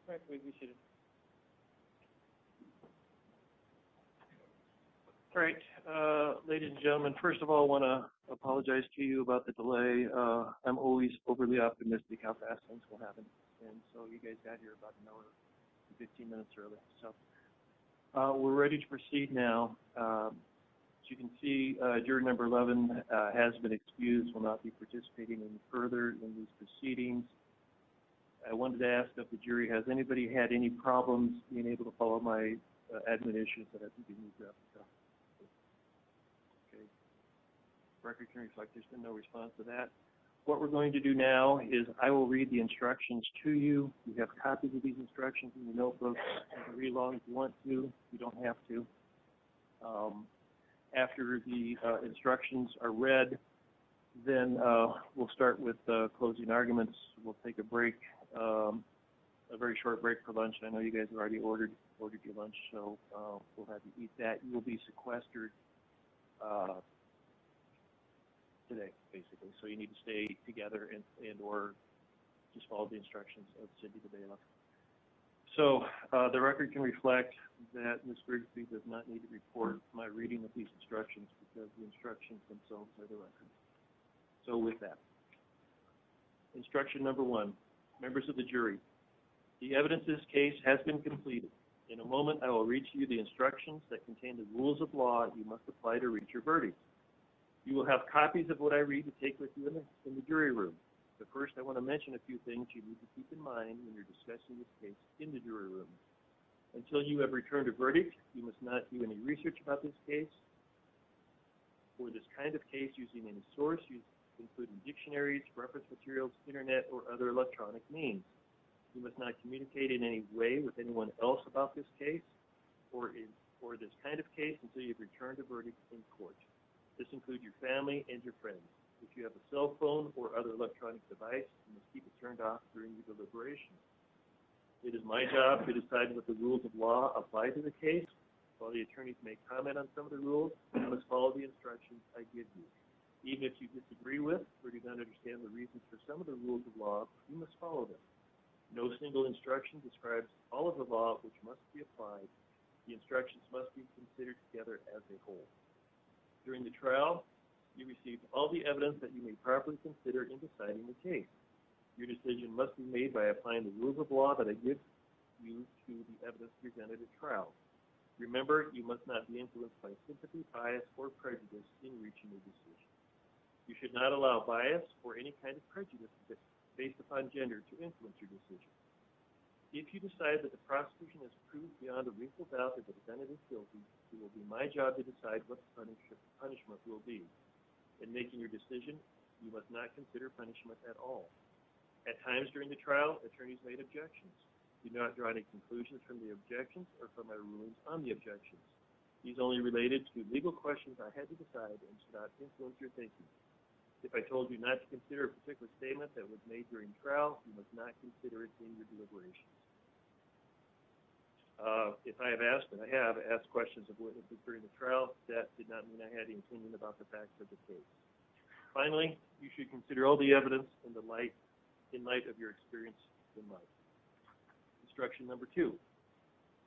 All right, please be seated. All right, ladies and gentlemen, first of all, I want to apologize to you about the delay. I'm always overly optimistic how fast things will happen, and so you guys got here about an hour and 15 minutes early. So we're ready to proceed now. As you can see, juror number 11 has been excused, will not be participating any further in these proceedings. I wanted to ask if the jury has anybody had any problems being able to follow my admonitions that I think you need to. Okay. Record can reflect there's been no response to that. What we're going to do now is I will read the instructions to you. You have copies of these instructions in your notebooks. You can read along if you want to. You don't have to. After the instructions are read, then we'll start with closing arguments. We'll take a break, a very short break for lunch. I know you guys have already ordered your lunch, so we'll have you eat that. You will be sequestered today, basically. So you need to stay together and or just follow the instructions of Cindy the bailiff. So the record can reflect that Ms. Grigsby does not need to report my reading of these instructions because the instructions themselves are the record. So with that, instruction number 1, members of the jury, the evidence in this case has been completed. In a moment, I will read to you the instructions that contain the rules of law you must apply to reach your verdict. You will have copies of what I read to take with you in the jury room. But first, I want to mention a few things you need to keep in mind when you're discussing this case in the jury room. Until you have returned a verdict, you must not do any research about this case or this kind of case using any source, including dictionaries, reference materials, internet, or other electronic means. You must not communicate in any way with anyone else about this case or this kind of case until you've returned a verdict in court. This includes your family and your friends. If you have a cell phone or other electronic device, you must keep it turned off during your deliberations. It is my job to decide what the rules of law apply to the case. While the attorneys may comment on some of the rules, you must follow the instructions I give you. Even if you disagree with or do not understand the reasons for some of the rules of law, you must follow them. No single instruction describes all of the law which must be applied. The instructions must be considered together as a whole. During the trial, you received all the evidence that you may properly consider in deciding the case. Your decision must be made by applying the rules of law that I give you to the evidence presented at trial. Remember, you must not be influenced by sympathy, bias, or prejudice in reaching a decision. You should not allow bias or any kind of prejudice based upon gender to influence your decision. If you decide that the prosecution has proved beyond a reasonable doubt that the defendant is guilty, it will be my job to decide what the punishment will be. In making your decision, you must not consider punishment at all. At times during the trial, attorneys made objections. Do not draw any conclusions from the objections or from my rulings on the objections. These only related to legal questions I had to decide and should not influence your thinking. If I told you not to consider a particular statement that was made during trial, you must not consider it in your deliberations. If I have asked, and I have asked questions of witnesses during the trial, that did not mean I had an opinion about the facts of the case. Finally, you should consider all the evidence in light of your experience in life. Instruction number 2.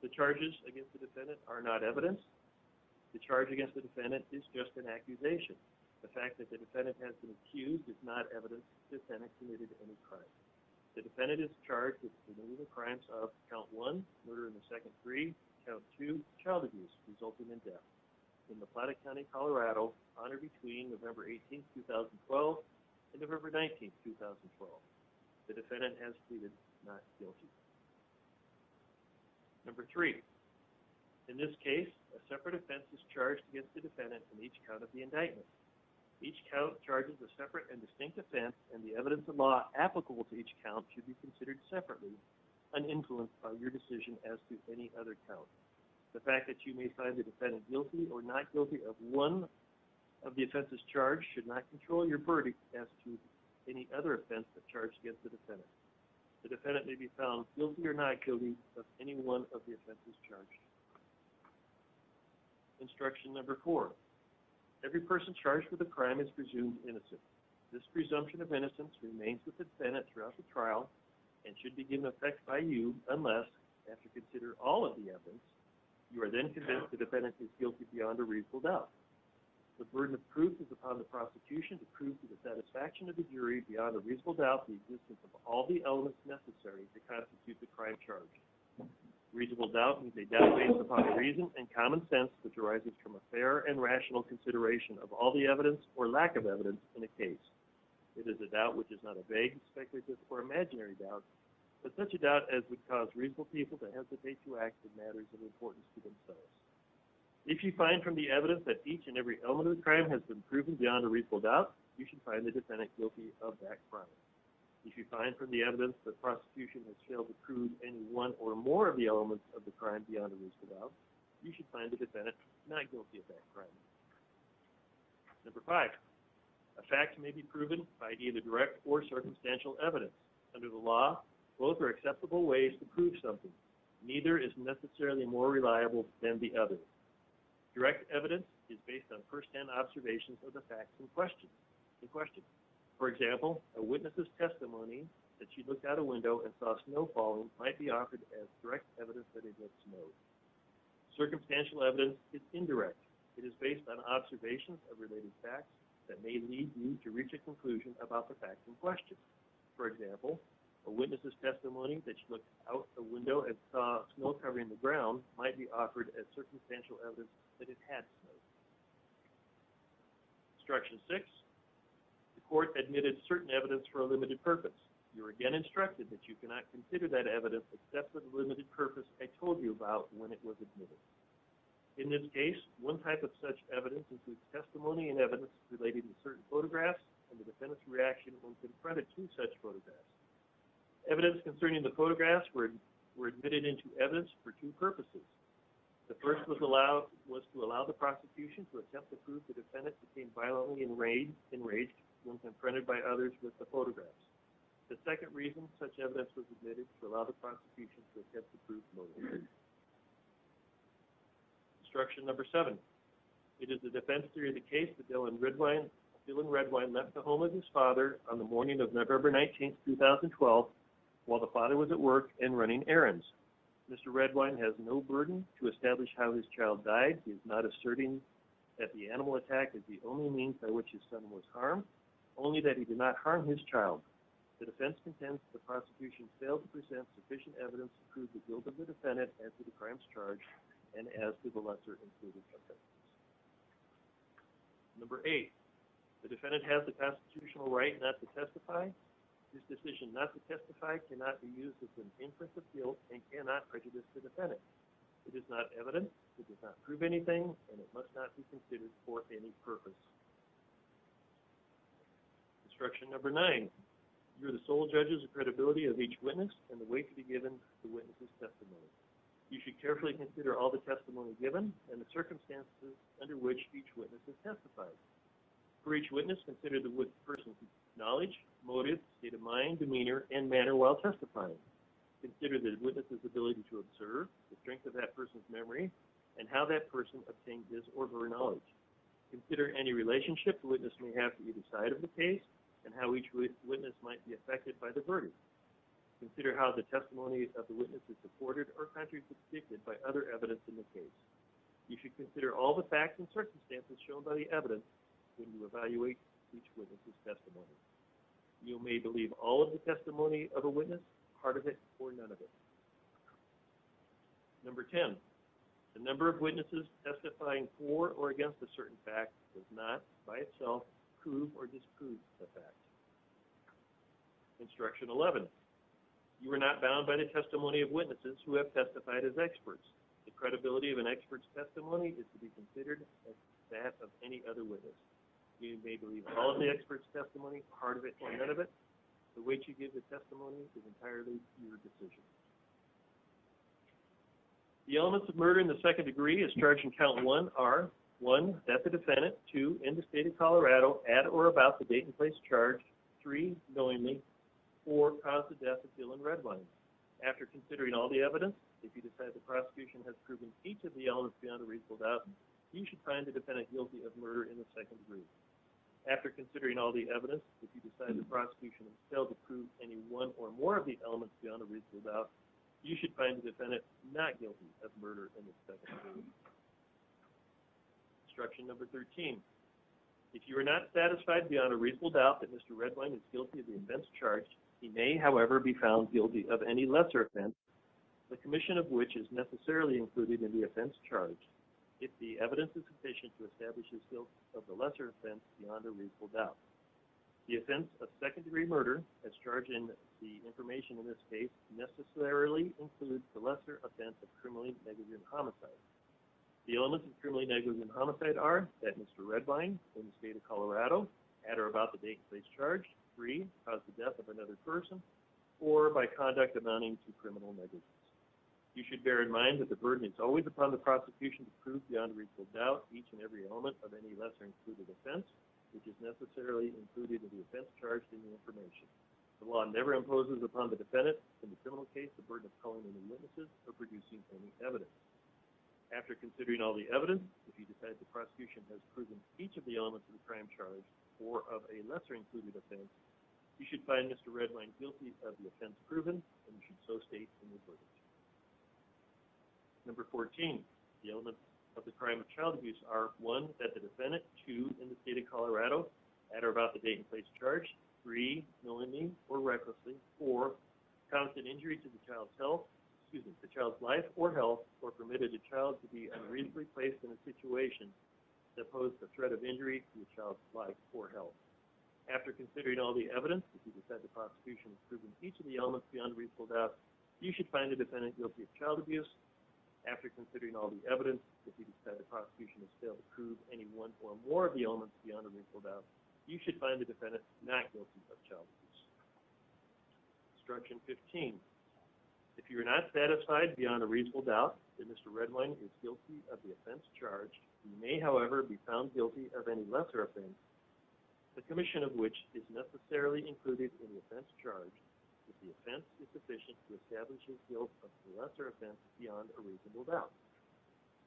The charges against the defendant are not evidence. The charge against the defendant is just an accusation. The fact that the defendant has been accused is not evidence the defendant committed any crime. The defendant is charged with committing the crimes of count 1, murder in the second degree, count 2, child abuse resulting in death in LaPlata County, Colorado, on or between November 18, 2012 and November 19, 2012. The defendant has pleaded not guilty. Number 3. In this case, a separate offense is charged against the defendant in each count of the indictment. Each count charges a separate and distinct offense, and the evidence of law applicable to each count should be considered separately, uninfluenced by your decision as to any other count. The fact that you may find the defendant guilty or not guilty of one of the offenses charged should not control your verdict as to any other offense that charged against the defendant. The defendant may be found guilty or not guilty of any one of the offenses charged. Instruction number 4. Every person charged with a crime is presumed innocent. This presumption of innocence remains with the defendant throughout the trial and should be given effect by you unless, after consider all of the evidence, you are then convinced the defendant is guilty beyond a reasonable doubt. The burden of proof is upon the prosecution to prove to the satisfaction of the jury beyond a reasonable doubt the existence of all the elements necessary to constitute the crime charged. Reasonable doubt means a doubt based upon reason and common sense which arises from a fair and rational consideration of all the evidence or lack of evidence in a case. It is a doubt which is not a vague, speculative, or imaginary doubt, but such a doubt as would cause reasonable people to hesitate to act in matters of importance to themselves. If you find from the evidence that each and every element of the crime has been proven beyond a reasonable doubt, you should find the defendant guilty of that crime. If you find from the evidence that the prosecution has failed to prove any one or more of the elements of the crime beyond a reasonable doubt, you should find the defendant not guilty of that crime. Number 5, a fact may be proven by either direct or circumstantial evidence. Under the law, both are acceptable ways to prove something. Neither is necessarily more reliable than the other. Direct evidence is based on first-hand observations of the facts in question. For example, a witness's testimony that she looked out a window and saw snow falling might be offered as direct evidence that it had snowed. Circumstantial evidence is indirect. It is based on observations of related facts that may lead you to reach a conclusion about the facts in question. For example, a witness's testimony that she looked out a window and saw snow covering the ground might be offered as circumstantial evidence that it had snowed. Instruction 6. The court admitted certain evidence for a limited purpose. You are again instructed that you cannot consider that evidence except for the limited purpose I told you about when it was admitted. In this case, one type of such evidence includes testimony and evidence relating to certain photographs and the defendant's reaction when confronted to such photographs. Evidence concerning the photographs were admitted into evidence for 2 purposes. The first was to allow the prosecution to attempt to prove the defendant became violently enraged when confronted by others with the photographs. The second reason such evidence was admitted to allow the prosecution to attempt to prove motive. Instruction number 7. It is the defense theory of the case that Dylan Redwine left the home of his father on the morning of November 19, 2012, while the father was at work and running errands. Mr. Redwine has no burden to establish how his child died. He is not asserting that the animal attack is the only means by which his son was harmed, only that he did not harm his child. The defense contends the prosecution failed to present sufficient evidence to prove the guilt of the defendant as to the crimes charged and as to the lesser included offenses. Number 8, the defendant has the constitutional right not to testify. His decision not to testify cannot be used as an inference of guilt and cannot prejudice the defendant. It is not evidence, it does not prove anything, and it must not be considered for any purpose. Instruction number 9. You are the sole judges of credibility of each witness and the weight to be given to the witness's testimony. You should carefully consider all the testimony given and the circumstances under which each witness has testified. For each witness, consider the person's knowledge, motive, state of mind, demeanor, and manner while testifying. Consider the witness's ability to observe, the strength of that person's memory, and how that person obtained his or her knowledge. Consider any relationship the witness may have to either side of the case and how each witness might be affected by the verdict. Consider how the testimony of the witness is supported or contradicted by other evidence in the case. You should consider all the facts and circumstances shown by the evidence when you evaluate each witness's testimony. You may believe all of the testimony of a witness, part of it, or none of it. Number 10, the number of witnesses testifying for or against a certain fact does not, by itself, prove or disprove the fact. Instruction 11, you are not bound by the testimony of witnesses who have testified as experts. The credibility of an expert's testimony is to be considered as that of any other witness. You may believe all of the expert's testimony, part of it, or none of it. The weight you give the testimony is entirely your decision. The elements of murder in the second degree, as charged in count 1, are 1, that the defendant, 2, in the state of Colorado, at or about the date and place charged, 3, knowingly, 4, caused the death of Dylan Redwine. After considering all the evidence, if you decide the prosecution has proven each of the elements beyond a reasonable doubt, you should find the defendant guilty of murder in the second degree. After considering all the evidence, if you decide the prosecution has failed to prove any one or more of the elements beyond a reasonable doubt, you should find the defendant not guilty of murder in the second degree. Instruction number 13. If you are not satisfied beyond a reasonable doubt that Mr. Redwine is guilty of the offense charged, he may, however, be found guilty of any lesser offense, the commission of which is necessarily included in the offense charged, if the evidence is sufficient to establish his guilt of the lesser offense beyond a reasonable doubt. The offense of second-degree murder, as charged in the information in this case, necessarily includes the lesser offense of criminally negligent homicide. The elements of criminally negligent homicide are that Mr. Redwine, in the state of Colorado, at or about the date and place charged, 3, caused the death of another person, or by conduct amounting to criminal negligence. You should bear in mind that the burden is always upon the prosecution to prove beyond a reasonable doubt each and every element of any lesser included offense, which is necessarily included in the offense charged in the information. The law never imposes upon the defendant, in the criminal case, the burden of calling any witnesses or producing any evidence. After considering all the evidence, if you decide the prosecution has proven each of the elements of the crime charged or of a lesser included offense, you should find Mr. Redwine guilty of the offense proven, and you should so state in your verdict. Number 14, the elements of the crime of child abuse are 1, that the defendant, 2, in the state of Colorado, at or about the date and place charged, 3, knowingly or recklessly, 4, caused an injury to the child's the child's life or health, or permitted a child to be unreasonably placed in a situation that posed a threat of injury to the child's life or health. After considering all the evidence, if you decide the prosecution has proven each of the elements beyond a reasonable doubt, you should find the defendant guilty of child abuse. After considering all the evidence, if you decide the prosecution has failed to prove any one or more of the elements beyond a reasonable doubt, you should find the defendant not guilty of child abuse. Instruction 15. If you are not satisfied beyond a reasonable doubt that Mr. Redwine is guilty of the offense charged, he may, however, be found guilty of any lesser offense, the commission of which is necessarily included in the offense charged, if the offense is sufficient to establish his guilt of the lesser offense beyond a reasonable doubt.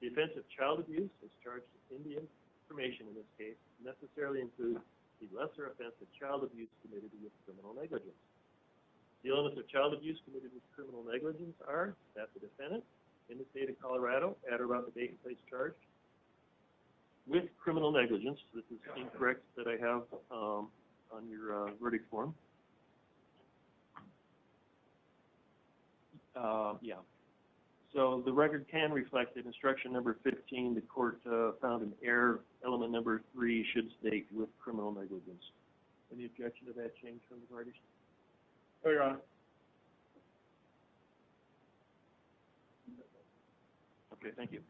The offense of child abuse, as charged in the information in this case, necessarily includes the lesser offense of child abuse committed with criminal negligence. The elements of child abuse committed with criminal negligence are that the defendant, in the state of Colorado, at or about the date and place charged, with criminal negligence. This is incorrect that I have on your verdict form. Yeah. So the record can reflect that instruction number 15, the court found an error. Element number 3 should state with criminal negligence. Any objection to that change from the parties? No, Your Honor. Okay, thank you.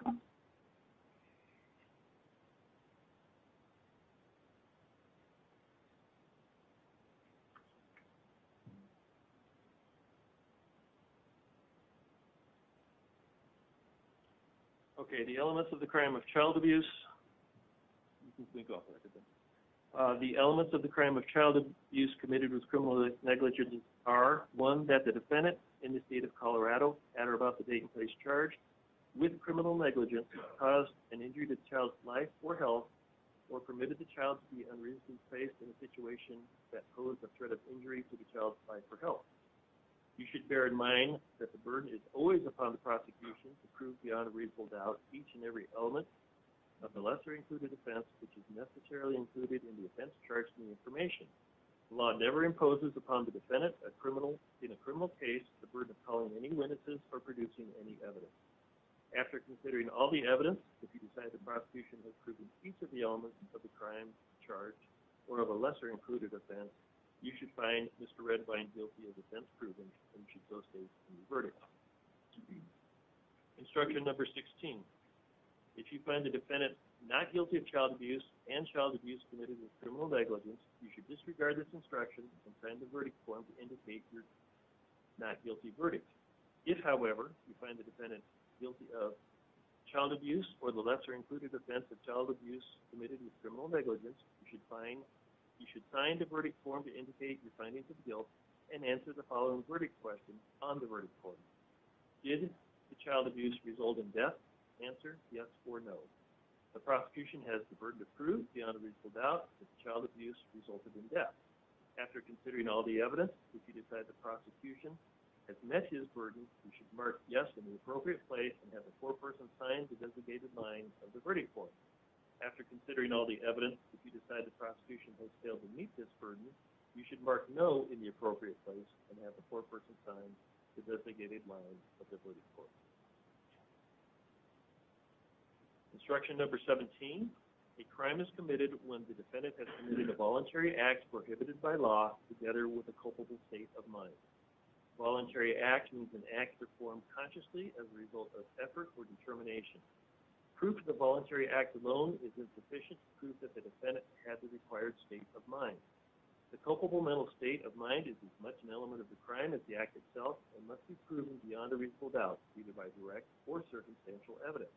Okay, the elements of the crime of child abuse. You can think off that. The elements of the crime of child abuse committed with criminal negligence are 1, that the defendant, in the state of Colorado, at or about the date and place charged, with criminal negligence, caused an injury to the child's life or health, or permitted the child to be unreasonably placed in a situation that posed a threat of injury to the child's life or health. You should bear in mind that the burden is always upon the prosecution to prove beyond a reasonable doubt each and every element of the lesser included offense which is necessarily included in the offense charged in the information. The law never imposes upon the defendant in a criminal case the burden of calling any witnesses or producing any evidence. After considering all the evidence, if you decide the prosecution has proven each of the elements of the crime charged or of a lesser included offense, you should find Mr. Redwine guilty of offense proven and should so state in your verdict. Instruction number 16. If you find the defendant not guilty of child abuse and child abuse committed with criminal negligence, you should disregard this instruction and sign the verdict form to indicate your not guilty verdict. If, however, you find the defendant guilty of child abuse or the lesser included offense of child abuse committed with criminal negligence, you should sign the verdict form to indicate your findings of guilt and answer the following verdict question on the verdict form. Did the child abuse result in death? Answer, yes or no. The prosecution has the burden of proof beyond a reasonable doubt that the child abuse resulted in death. After considering all the evidence, if you decide the prosecution has met his burden, you should mark yes in the appropriate place and have the foreperson sign the designated line of the verdict form. After considering all the evidence, if you decide the prosecution has failed to meet this burden, you should mark no in the appropriate place and have the foreperson sign the designated line of the verdict form. Instruction number 17. A crime is committed when the defendant has committed a voluntary act prohibited by law together with a culpable state of mind. Voluntary act means an act performed consciously as a result of effort or determination. Proof of the voluntary act alone is insufficient to prove that the defendant had the required state of mind. The culpable mental state of mind is as much an element of the crime as the act itself and must be proven beyond a reasonable doubt, either by direct or circumstantial evidence.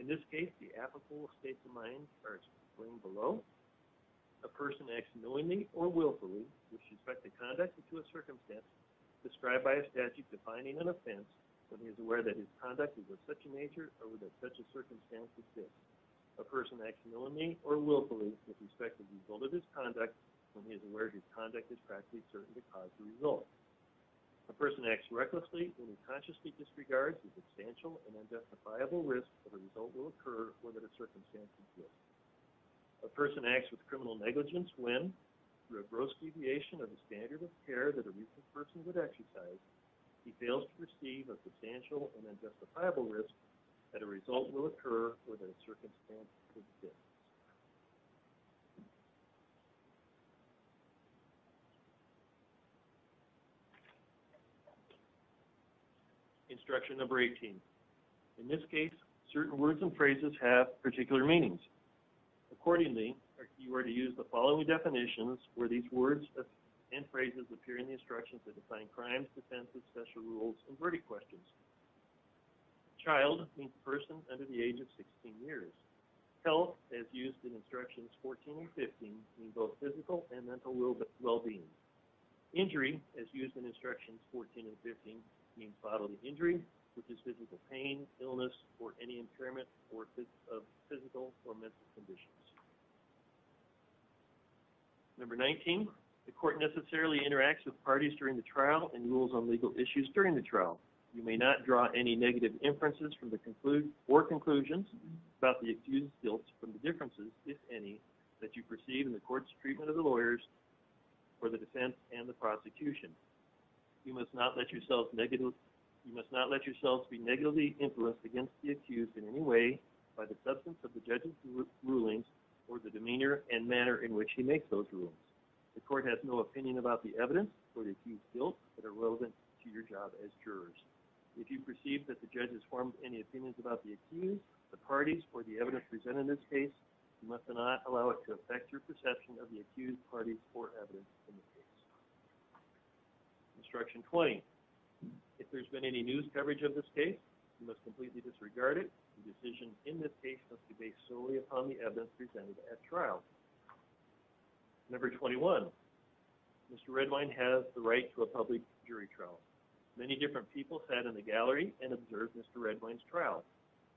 In this case, the applicable states of mind are explained below. A person acts knowingly or willfully with respect to conduct or to a circumstance described by a statute defining an offense when he is aware that his conduct is of such a nature or that such a circumstance exists. A person acts knowingly or willfully with respect to the result of his conduct when he is aware his conduct is practically certain to cause the result. A person acts recklessly when he consciously disregards the substantial and unjustifiable risk that a result will occur or that a circumstance exists. A person acts with criminal negligence when, through a gross deviation of the standard of care that a reasonable person would exercise, he fails to perceive a substantial and unjustifiable risk that a result will occur or that a circumstance exists. Instruction number 18. In this case, certain words and phrases have particular meanings. Accordingly, you are to use the following definitions where these words and phrases appear in the instructions that define crimes, defenses, special rules, and verdict questions. Child means person under the age of 16 years. Health, as used in instructions 14 and 15, mean both physical and mental well-being. Injury, as used in instructions 14 and 15, means bodily injury, which is physical pain, illness, or any impairment of physical or mental conditions. Number 19, the court necessarily interacts with parties during the trial and rules on legal issues during the trial. You may not draw any negative inferences from the conclusions about the accused's guilt from the differences, if any, that you perceive in the court's treatment of the lawyers for the defense and the prosecution. You must not let yourselves be negatively influenced against the accused in any way by the substance of the judge's rulings or the demeanor and manner in which he makes those rulings. The court has no opinion about the evidence or the accused's guilt that are relevant to your job as jurors. If you perceive that the judge has formed any opinions about the accused, the parties, or the evidence presented in this case, you must not allow it to affect your perception of the accused, parties, or evidence in the case. Instruction 20. If there's been any news coverage of this case, you must completely disregard it. The decision in this case must be based solely upon the evidence presented at trial. Number 21. Mr. Redwine has the right to a public jury trial. Many different people sat in the gallery and observed Mr. Redwine's trial.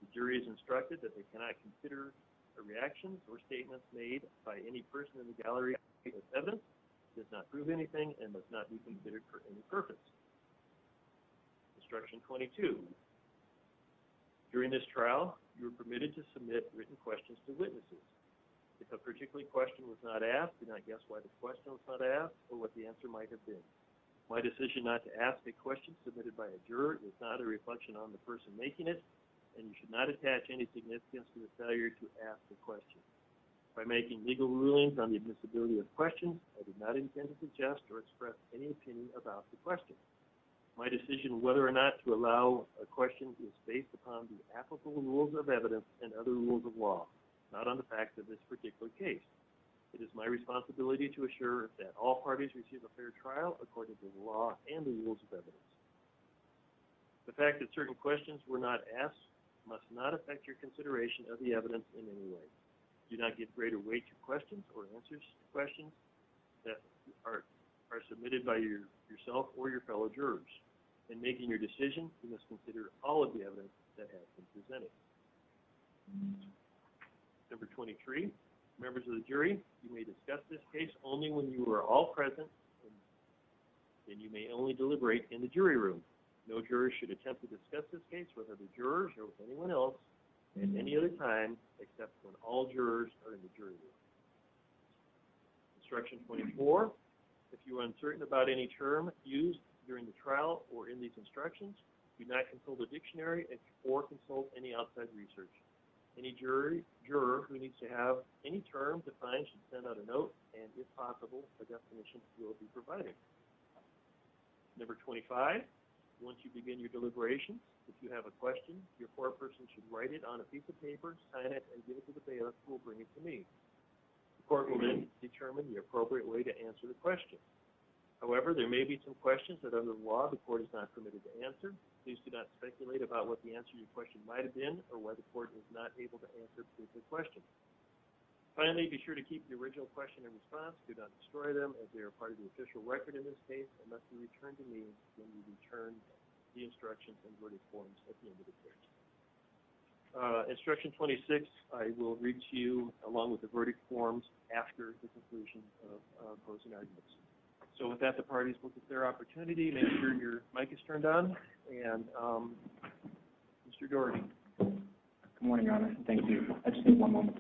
The jury is instructed that they cannot consider the reactions or statements made by any person in the gallery as evidence, does not prove anything, and must not be considered for any purpose. Instruction 22. During this trial, you are permitted to submit written questions to witnesses. If a particular question was not asked, do not guess why the question was not asked or what the answer might have been. My decision not to ask a question submitted by a juror is not a reflection on the person making it, and you should not attach any significance to the failure to ask a question. By making legal rulings on the admissibility of questions, I did not intend to suggest or express any opinion about the question. My decision whether or not to allow a question is based upon the applicable rules of evidence and other rules of law, not on the facts of this particular case. It is my responsibility to assure that all parties receive a fair trial according to the law and the rules of evidence. The fact that certain questions were not asked must not affect your consideration of the evidence in any way. Do not give greater weight to questions or answers to questions that are submitted by yourself or your fellow jurors. In making your decision, you must consider all of the evidence that has been presented. Number 23, members of the jury, you may discuss this case only when you are all present, and you may only deliberate in the jury room. No juror should attempt to discuss this case with other jurors or with anyone else at any other time except when all jurors are in the jury room. Instruction 24, if you are uncertain about any term used during the trial or in these instructions, do not consult a dictionary or consult any outside research. Any juror who needs to have any term defined should send out a note, and if possible, a definition will be provided. Number 25, once you begin your deliberations, if you have a question, your foreperson should write it on a piece of paper, sign it, and give it to the bailiff, who will bring it to me. The court will then determine the appropriate way to answer the question. However, there may be some questions that under the law the court is not permitted to answer. Please do not speculate about what the answer to your question might have been or why the court is not able to answer a particular question. Finally, be sure to keep the original question and response. Do not destroy them, as they are part of the official record in this case and must be returned to me when you return the instructions and verdict forms at the end of the case. Instruction 26, I will read to you along with the verdict forms after the conclusion of closing arguments. So with that, the parties will get their opportunity. Make sure your mic is turned on. And Mr. Dougherty. Good morning, Your Honor. Thank you. I just need one moment.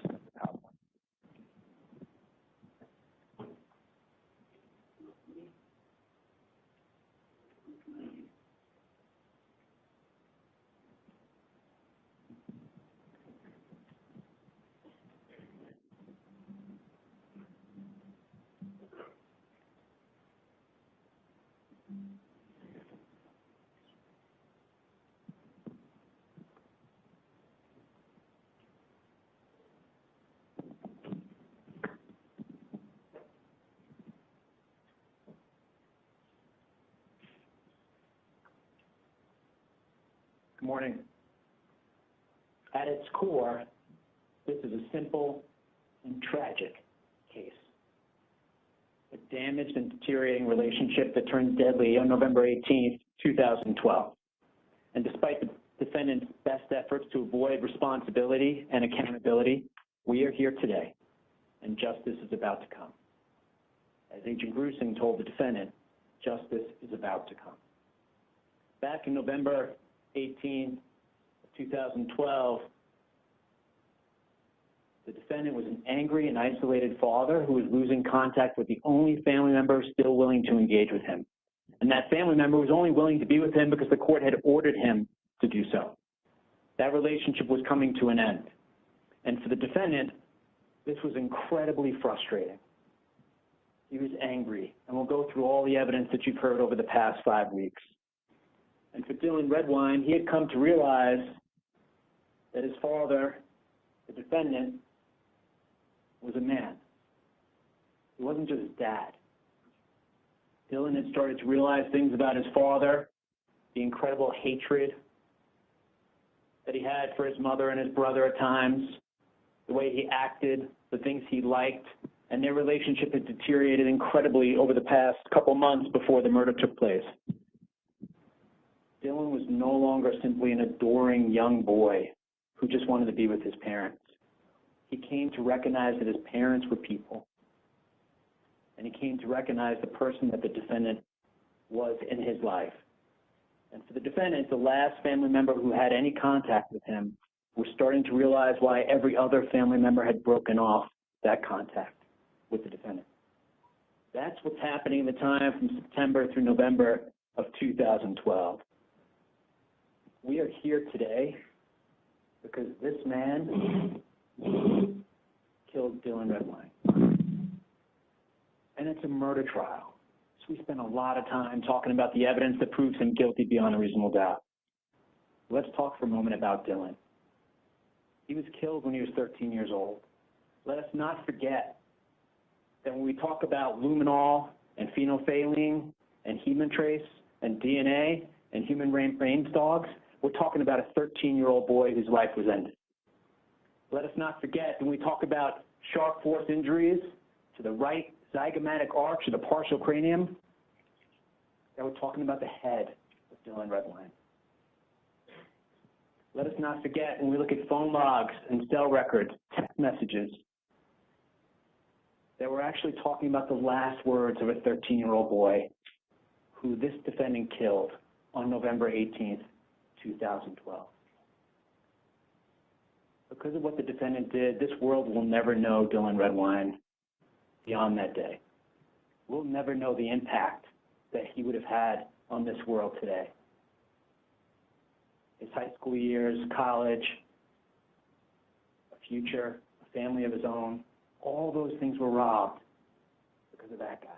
Good morning. At its core, this is a simple and tragic case. A damaged and deteriorating relationship that turned deadly on November 18th, 2012. And despite the defendant's best efforts to avoid responsibility and accountability, we are here today, and justice is about to come. As Agent Grusing told the defendant, justice is about to come. Back in November 18, 2012, the defendant was an angry and isolated father who was losing contact with the only family member still willing to engage with him. And that family member was only willing to be with him because the court had ordered him to do so. That relationship was coming to an end. And for the defendant, this was incredibly frustrating. He was angry, and we'll go through all the evidence that you've heard over the past 5 weeks. And for Dylan Redwine, he had come to realize that his father, the defendant, was a man. He wasn't just his dad. Dylan had started to realize things about his father, the incredible hatred that he had for his mother and his brother at times, the way he acted, the things he liked, and their relationship had deteriorated incredibly over the past couple months before the murder took place. Dylan was no longer simply an adoring young boy who just wanted to be with his parents. He came to recognize that his parents were people. And he came to recognize the person that the defendant was in his life. And for the defendant, the last family member who had any contact with him was starting to realize why every other family member had broken off that contact with the defendant. That's what's happening in the time from September through November of 2012. We are here today because this man killed Dylan Redwine. And it's a murder trial. So we spent a lot of time talking about the evidence that proves him guilty beyond a reasonable doubt. Let's talk for a moment about Dylan. He was killed when he was 13 years old. Let us not forget that when we talk about luminol and phenolphthalein and human trace and DNA and human brain dogs, we're talking about a 13-year-old boy whose life was ended. Let us not forget when we talk about sharp force injuries to the right zygomatic arch of the partial cranium, that we're talking about the head of Dylan Redwine. Let us not forget, when we look at phone logs and cell records, text messages, that we're actually talking about the last words of a 13-year-old boy who this defendant killed on November 18th, 2012. Because of what the defendant did, this world will never know Dylan Redwine beyond that day. We'll never know the impact that he would have had on this world today. His high school years, college, a future, a family of his own, all those things were robbed because of that guy.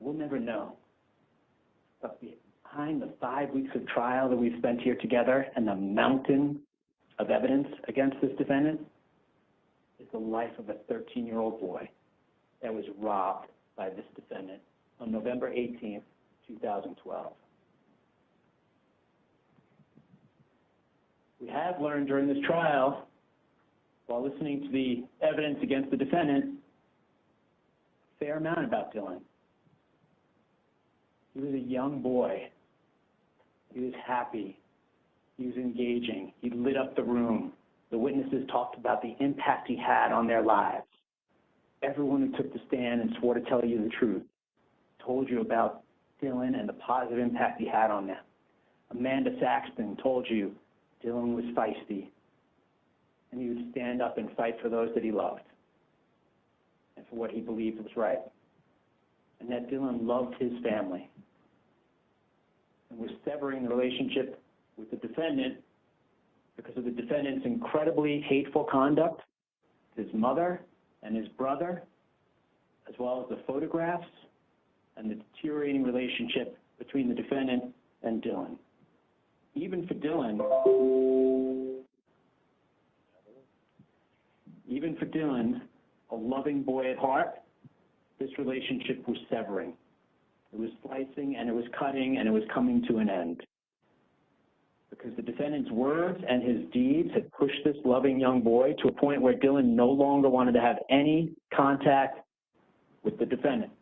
We'll never know. But behind the 5 weeks of trial that we've spent here together and the mountain of evidence against this defendant is the life of a 13-year-old boy that was robbed by this defendant on November 18th, 2012. We have learned during this trial, while listening to the evidence against the defendant, a fair amount about Dylan. He was a young boy. He was happy. He was engaging. He lit up the room. The witnesses talked about the impact he had on their lives. Everyone who took the stand and swore to tell you the truth told you about Dylan and the positive impact he had on them. Amanda Saxton told you Dylan was feisty, and he would stand up and fight for those that he loved and for what he believed was right. And that Dylan loved his family and was severing the relationship with the defendant because of the defendant's incredibly hateful conduct, his mother and his brother, as well as the photographs and the deteriorating relationship between the defendant and Dylan. Even for Dylan, a loving boy at heart, this relationship was severing. It was slicing, and it was cutting, and it was coming to an end. Because the defendant's words and his deeds had pushed this loving young boy to a point where Dylan no longer wanted to have any contact with the defendant.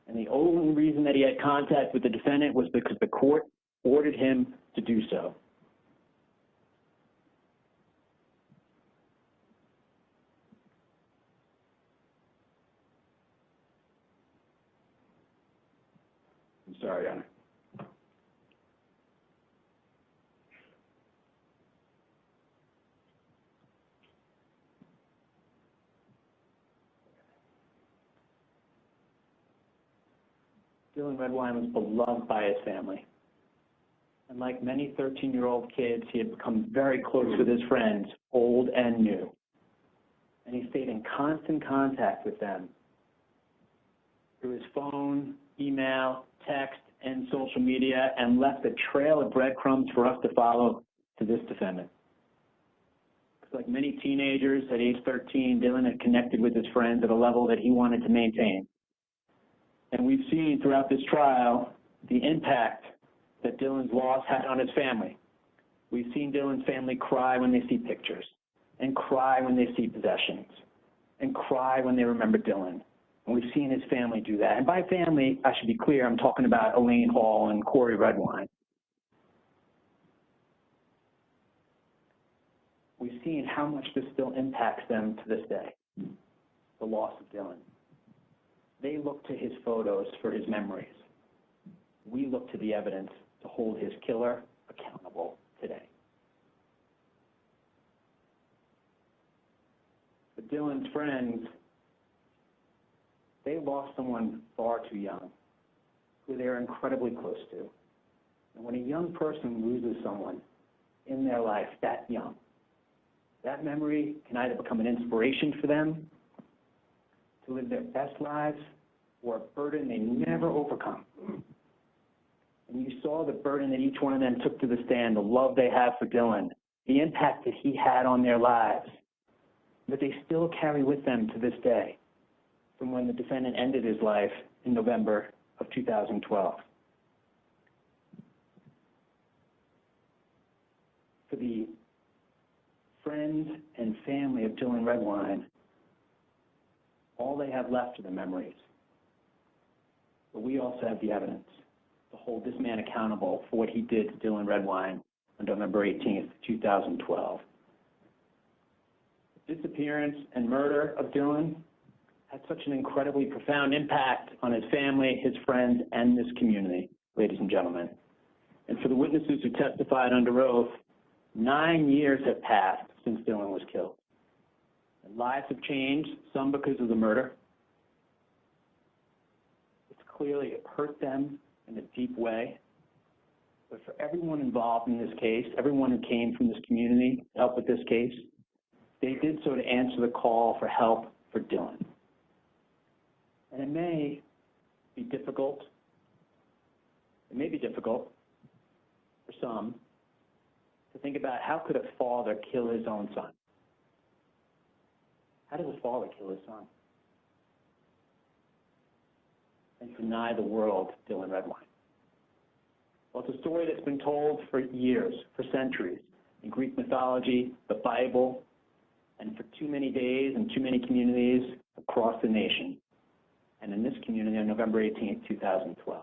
And the only reason that he had contact with the defendant was because the court ordered him to do so. I'm sorry, Your Honor. Dylan Redwine was beloved by his family. And like many 13-year-old kids, he had become very close with his friends, old and new. And he stayed in constant contact with them through his phone, email, text, and social media, and left a trail of breadcrumbs for us to follow to this defendant. Because like many teenagers at age 13, Dylan had connected with his friends at a level that he wanted to maintain. And we've seen throughout this trial the impact that Dylan's loss had on his family. We've seen Dylan's family cry when they see pictures, and cry when they see possessions, and cry when they remember Dylan. And we've seen his family do that. And by family, I should be clear, I'm talking about Elaine Hall and Corey Redwine. We've seen how much this still impacts them to this day, the loss of Dylan. They look to his photos for his memories. We look to the evidence to hold his killer accountable today. But Dylan's friends, they lost someone far too young, who they are incredibly close to. And when a young person loses someone in their life that young, that memory can either become an inspiration for them to live their best lives or a burden they never overcome. And you saw the burden that each one of them took to the stand, the love they have for Dylan, the impact that he had on their lives, that they still carry with them to this day from when the defendant ended his life in November of 2012. For the friends and family of Dylan Redwine, all they have left are the memories. But we also have the evidence to hold this man accountable for what he did to Dylan Redwine on November 18th, 2012. The disappearance and murder of Dylan had such an incredibly profound impact on his family, his friends, and this community, ladies and gentlemen. And for the witnesses who testified under oath, 9 years have passed since Dylan was killed. And lives have changed, some because of the murder. It's clearly it hurt them in a deep way. But for everyone involved in this case, everyone who came from this community to help with this case, they did so to answer the call for help for Dylan. And it may be difficult for some to think about how could a father kill his own son? How does a father kill his son? And deny the world Dylan Redwine? Well, it's a story that's been told for years, for centuries, in Greek mythology, the Bible, and for too many days and too many communities across the nation. And in this community on November 18th, 2012.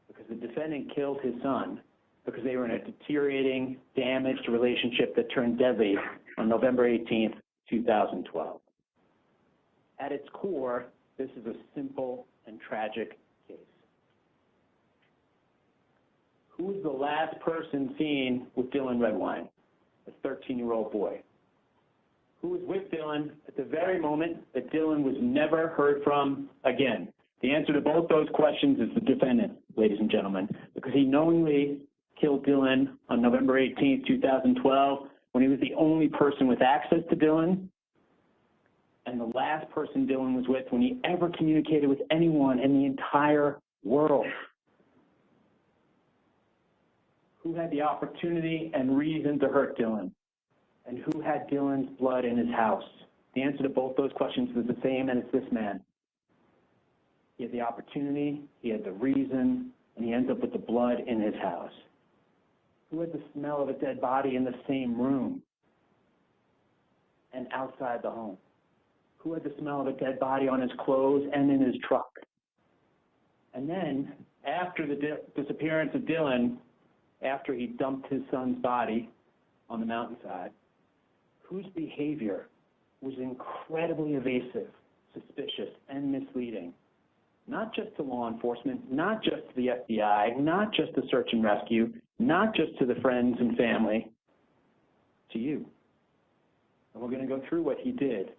Because the defendant killed his son because they were in a deteriorating, damaged relationship that turned deadly on November 18th, 2012. At its core, this is a simple and tragic case. Who was the last person seen with Dylan Redwine, a 13-year-old boy? Who was with Dylan at the very moment that Dylan was never heard from again? The answer to both those questions is the defendant, ladies and gentlemen, because he knowingly killed Dylan on November 18th, 2012, when he was the only person with access to Dylan, and the last person Dylan was with when he ever communicated with anyone in the entire world. Who had the opportunity and reason to hurt Dylan? And who had Dylan's blood in his house? The answer to both those questions is the same, and it's this man. He had the opportunity, he had the reason, and he ends up with the blood in his house. Who had the smell of a dead body in the same room and outside the home? Who had the smell of a dead body on his clothes and in his truck? And then, after the disappearance of Dylan, after he dumped his son's body on the mountainside, whose behavior was incredibly evasive, suspicious, and misleading, not just to law enforcement, not just to the FBI, not just to search and rescue, not just to the friends and family, to you. And we're going to go through what he did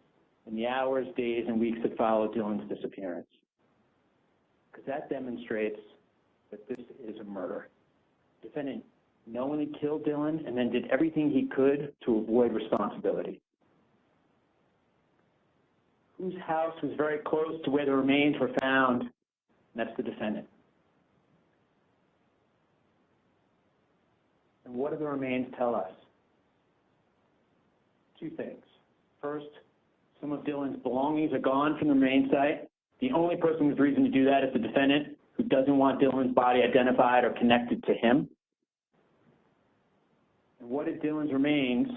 in the hours, days, and weeks that followed Dylan's disappearance, because that demonstrates that this is a murder. The defendant knowingly killed Dylan and then did everything he could to avoid responsibility. Whose house was very close to where the remains were found? And that's the defendant. And what do the remains tell us? Two things. First, some of Dylan's belongings are gone from the remains site. The only person with reason to do that is the defendant, who doesn't want Dylan's body identified or connected to him. And what did Dylan's remains,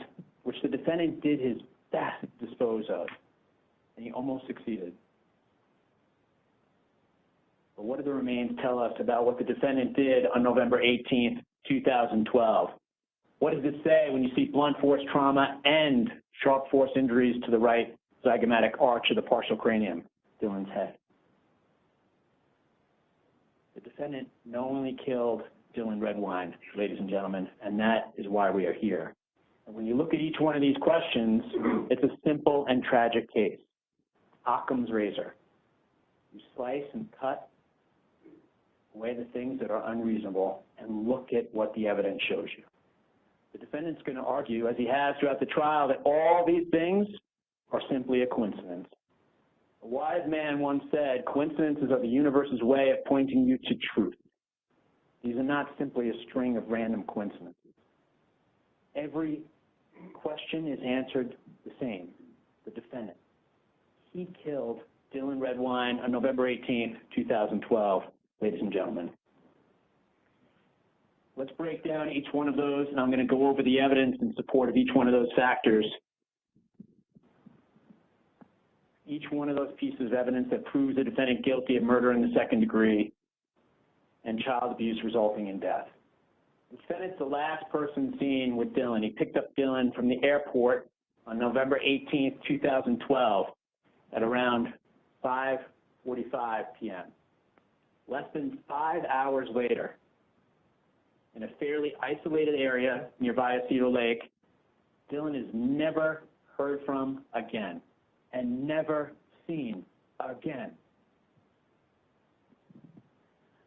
which the defendant did his best to dispose of, and he almost succeeded. But what do the remains tell us about what the defendant did on November 18th, 2012? What does it say when you see blunt force trauma and sharp force injuries to the right zygomatic arch of the partial cranium, Dylan's head? The defendant knowingly killed Dylan Redwine, ladies and gentlemen, and that is why we are here. And when you look at each one of these questions, it's a simple and tragic case. Occam's razor. You slice and cut away the things that are unreasonable and look at what the evidence shows you. The defendant's going to argue, as he has throughout the trial, that all these things are simply a coincidence. A wise man once said, coincidences are the universe's way of pointing you to truth. These are not simply a string of random coincidences. Every question is answered the same. The defendant. He killed Dylan Redwine on November 18th, 2012, ladies and gentlemen. Let's break down each one of those, and I'm going to go over the evidence in support of each one of those factors. Each one of those pieces of evidence that proves the defendant guilty of murder in the second degree and child abuse resulting in death. The defendant's the last person seen with Dylan. He picked up Dylan from the airport on November 18th, 2012 at around 5:45 p.m. Less than 5 hours later, in a fairly isolated area near Vallecito Lake, Dylan is never heard from again and never seen again.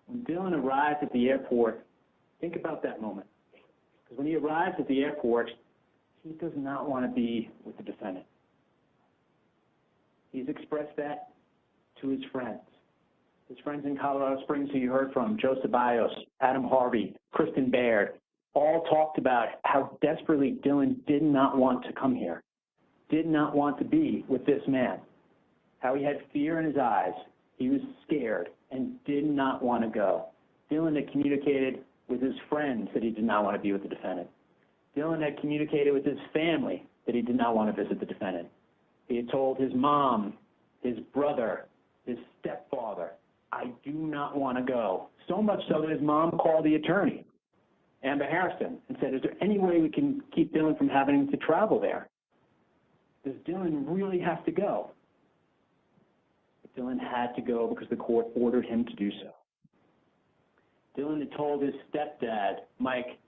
When Dylan arrives at the airport, think about that moment. Because when he arrives at the airport, he does not want to be with the defendant. He's expressed that to his friends. His friends in Colorado Springs who you heard from, Joe Ceballos, Adam Harvey, Kristen Baird, all talked about how desperately Dylan did not want to come here, did not want to be with this man, how he had fear in his eyes, he was scared, and did not want to go. Dylan had communicated with his friends that he did not want to be with the defendant. Dylan had communicated with his family that he did not want to visit the defendant. He had told his mom, his brother, his stepfather, I do not want to go. So much so that his mom called the attorney, Amber Harrison, and said, is there any way we can keep Dylan from having to travel there? Does Dylan really have to go? But Dylan had to go because the court ordered him to do so. Dylan had told his stepdad, Mike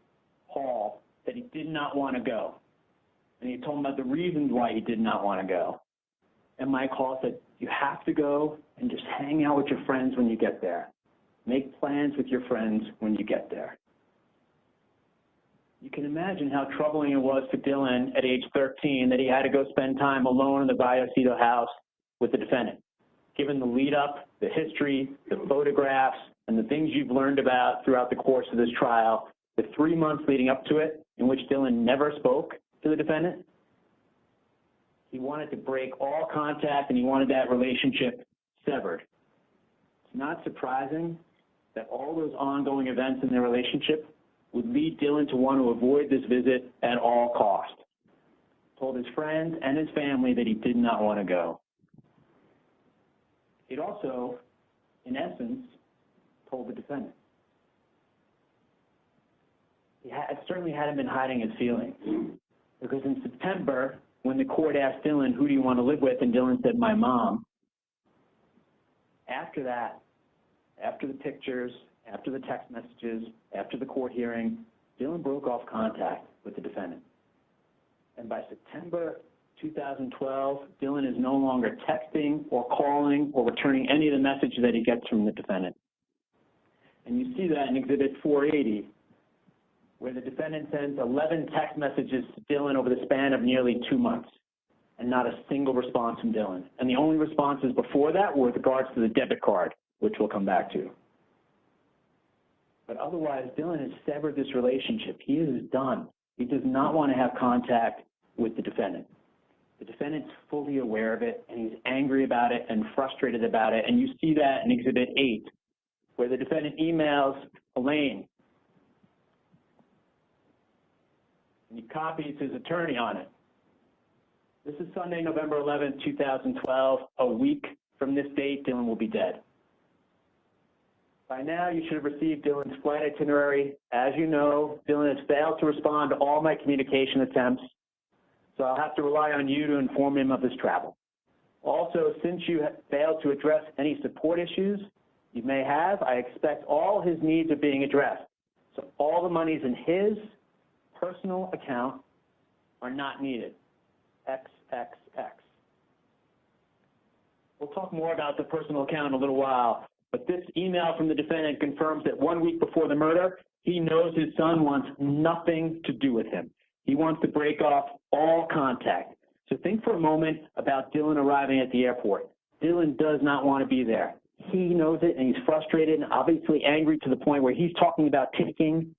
Hall, that he did not want to go. And he told him about the reasons why he did not want to go. And Mike Hall said, you have to go and just hang out with your friends when you get there. Make plans with your friends when you get there. You can imagine how troubling it was for Dylan at age 13 that he had to go spend time alone in the Vallecito house with the defendant. Given the lead up, the history, the photographs, and the things you've learned about throughout the course of this trial, the 3 months leading up to it in which Dylan never spoke to the defendant, he wanted to break all contact and he wanted that relationship severed. It's not surprising that all those ongoing events in their relationship would lead Dylan to want to avoid this visit at all cost. Told his friends and his family that he did not want to go. It also, in essence, told the defendant. He certainly hadn't been hiding his feelings, because in September, when the court asked Dylan, who do you want to live with, and Dylan said, my mom, after that, after the pictures, after the text messages, after the court hearing, Dylan broke off contact with the defendant. And by September 2012, Dylan is no longer texting or calling or returning any of the messages that he gets from the defendant. And you see that in Exhibit 480, where the defendant sends 11 text messages to Dylan over the span of nearly 2 months, and not a single response from Dylan. And the only responses before that were with regards to the debit card, which we'll come back to. But otherwise, Dylan has severed this relationship. He is done. He does not want to have contact with the defendant. The defendant's fully aware of it, and he's angry about it and frustrated about it. And you see that in Exhibit 8, where the defendant emails Elaine, and he copies his attorney on it. This is Sunday, November 11, 2012. A week from this date, Dylan will be dead. By now, you should have received Dylan's flight itinerary. As you know, Dylan has failed to respond to all my communication attempts, so I'll have to rely on you to inform him of his travel. Also, since you have failed to address any support issues you may have, I expect all his needs are being addressed. So all the monies in his personal account are not needed. XXX. We'll talk more about the personal account in a little while, but this email from the defendant confirms that 1 week before the murder, he knows his son wants nothing to do with him. He wants to break off all contact. So think for a moment about Dylan arriving at the airport. Dylan does not want to be there. He knows it, and he's frustrated and obviously angry to the point where he's talking about taking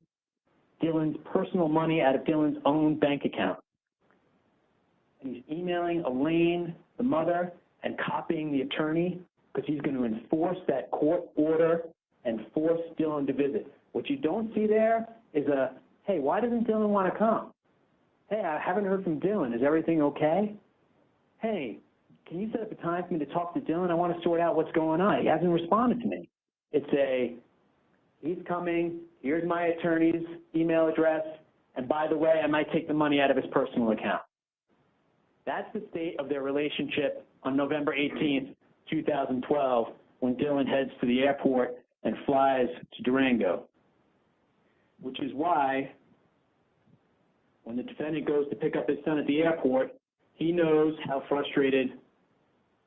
Dylan's personal money out of Dylan's own bank account. And he's emailing Elaine, the mother, and copying the attorney because he's going to enforce that court order and force Dylan to visit. What you don't see there is a, hey, why doesn't Dylan want to come? Hey, I haven't heard from Dylan. Is everything okay? Hey, can you set up a time for me to talk to Dylan? I want to sort out what's going on. He hasn't responded to me. It's a, he's coming, here's my attorney's email address, and by the way, I might take the money out of his personal account. That's the state of their relationship on November 18th, 2012, when Dylan heads to the airport and flies to Durango, which is why when the defendant goes to pick up his son at the airport, he knows how frustrated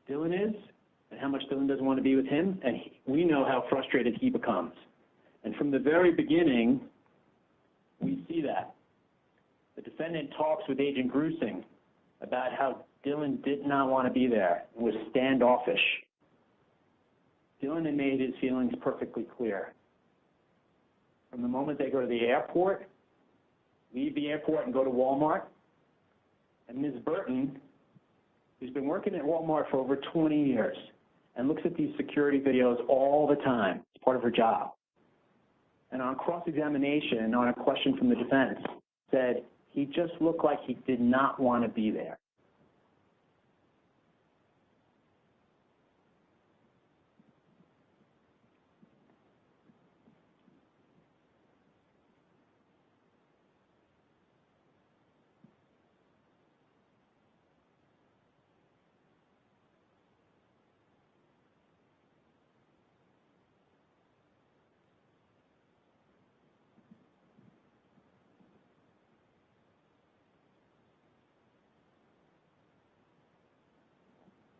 Dylan is and how much Dylan doesn't want to be with him, and we know how frustrated he becomes. And from the very beginning, we see that. The defendant talks with Agent Grusing about how Dylan did not want to be there and was standoffish. Dylan had made his feelings perfectly clear. From the moment they go to the airport, leave the airport and go to Walmart, and Ms. Burton, who's been working at Walmart for over 20 years and looks at these security videos all the time, it's part of her job, and on cross-examination, on a question from the defense, said he just looked like he did not want to be there.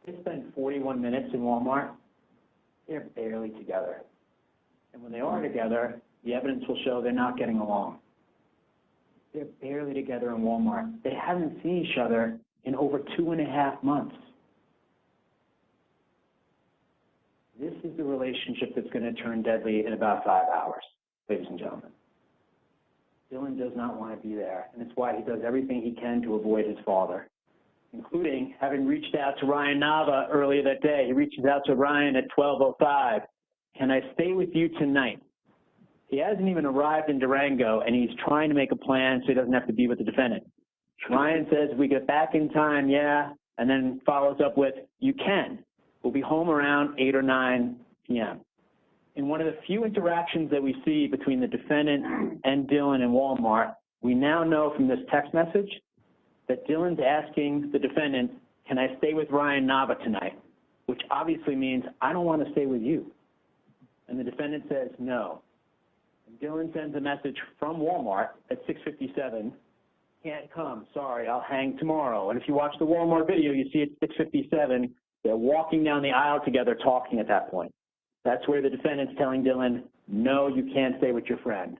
They spend 41 minutes in Walmart. They're barely together. And when they are together, the evidence will show they're not getting along. They're barely together in Walmart. They haven't seen each other in over 2.5 months. This is the relationship that's going to turn deadly in about 5 hours, ladies and gentlemen. Dylan does not want to be there, and it's why he does everything he can to avoid his father, including having reached out to Ryan Nava earlier that day. He reaches out to Ryan at 12:05. Can I stay with you tonight? He hasn't even arrived in Durango, and he's trying to make a plan so he doesn't have to be with the defendant. Ryan says, we get back in time, yeah, and then follows up with, you can. We'll be home around 8 or 9 p.m. In one of the few interactions that we see between the defendant and Dylan in Walmart, we now know from this text message that Dylan's asking the defendant, can I stay with Ryan Nava tonight? Which obviously means, I don't want to stay with you. And the defendant says, no. And Dylan sends a message from Walmart at 6:57, can't come, sorry, I'll hang tomorrow. And if you watch the Walmart video, you see at 6:57, they're walking down the aisle together talking at that point. That's where the defendant's telling Dylan, no, you can't stay with your friend.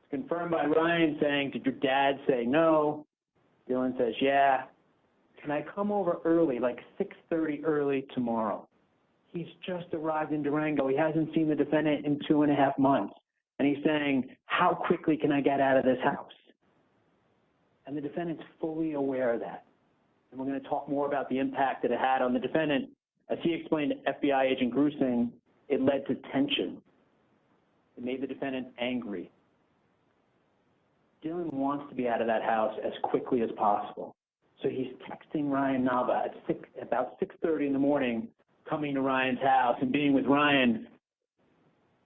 It's confirmed by Ryan saying, did your dad say no? Dylan says, yeah. Can I come over early, like 6:30 early tomorrow? He's just arrived in Durango. He hasn't seen the defendant in 2.5 months. And he's saying, how quickly can I get out of this house? And the defendant's fully aware of that. And we're going to talk more about the impact that it had on the defendant. As he explained to FBI agent Grusing, it led to tension. It made the defendant angry. Dylan wants to be out of that house as quickly as possible. So he's texting Ryan Nava at about 6:30 in the morning, coming to Ryan's house and being with Ryan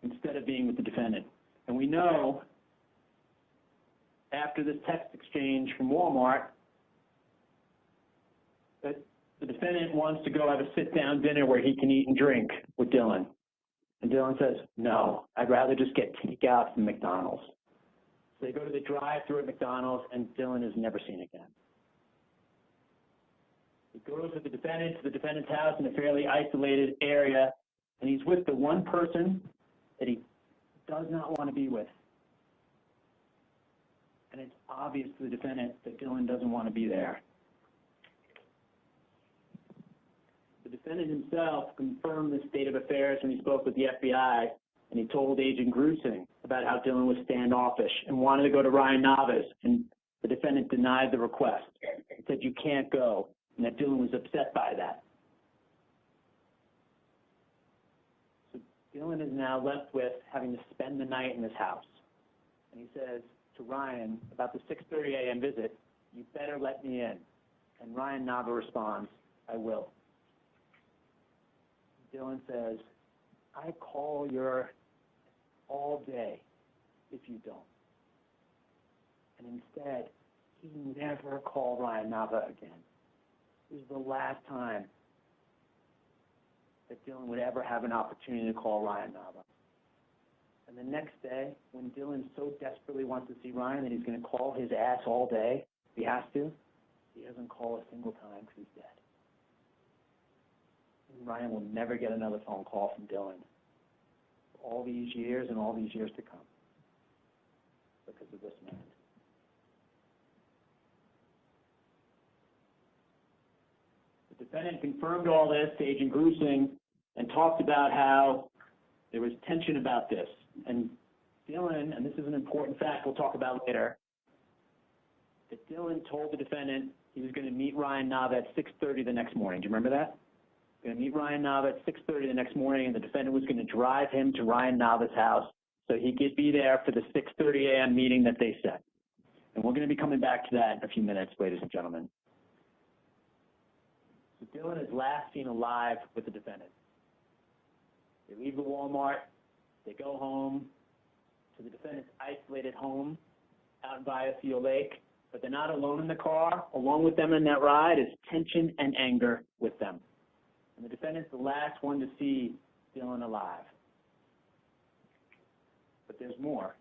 instead of being with the defendant. And we know after this text exchange from Walmart that the defendant wants to go have a sit-down dinner where he can eat and drink with Dylan. And Dylan says, no, I'd rather just get takeout from McDonald's. So they go to the drive-thru at McDonald's, and Dylan is never seen again. He goes with the defendant to the defendant's house in a fairly isolated area, and he's with the one person that he does not want to be with. And it's obvious to the defendant that Dylan doesn't want to be there. The defendant himself confirmed the state of affairs when he spoke with the FBI, and he told Agent Grusing about how Dylan was standoffish and wanted to go to Ryan Nava's, and the defendant denied the request. He said, you can't go, and that Dylan was upset by that. So Dylan is now left with having to spend the night in this house. And he says to Ryan about the 6:30 a.m. visit, you better let me in. And Ryan Nava responds, I will. Dylan says, I call your all day if you don't. And instead, he never called Ryan Nava again. It was the last time that Dylan would ever have an opportunity to call Ryan Nava. And the next day, when Dylan so desperately wants to see Ryan that he's going to call his ass all day, if he has to, he doesn't call a single time because he's dead. And Ryan will never get another phone call from Dylan for all these years and all these years to come because of this man. The defendant confirmed all this to Agent Grusing and talked about how there was tension about this. And Dylan, and this is an important fact we'll talk about later, that Dylan told the defendant he was going to meet Ryan Nava at 6:30 the next morning. Do you remember that? Going to meet Ryan Nava at 6:30 the next morning, and the defendant was going to drive him to Ryan Nava's house so he could be there for the 6:30 a.m. meeting that they set. And we're going to be coming back to that in a few minutes, ladies and gentlemen. So Dylan is last seen alive with the defendant. They leave the Walmart. They go home to the defendant's isolated home out in Vallecillo Lake, but they're not alone in the car. Along with them in that ride is tension and anger with them. And the defendant's the last one to see Dylan alive. But there's more.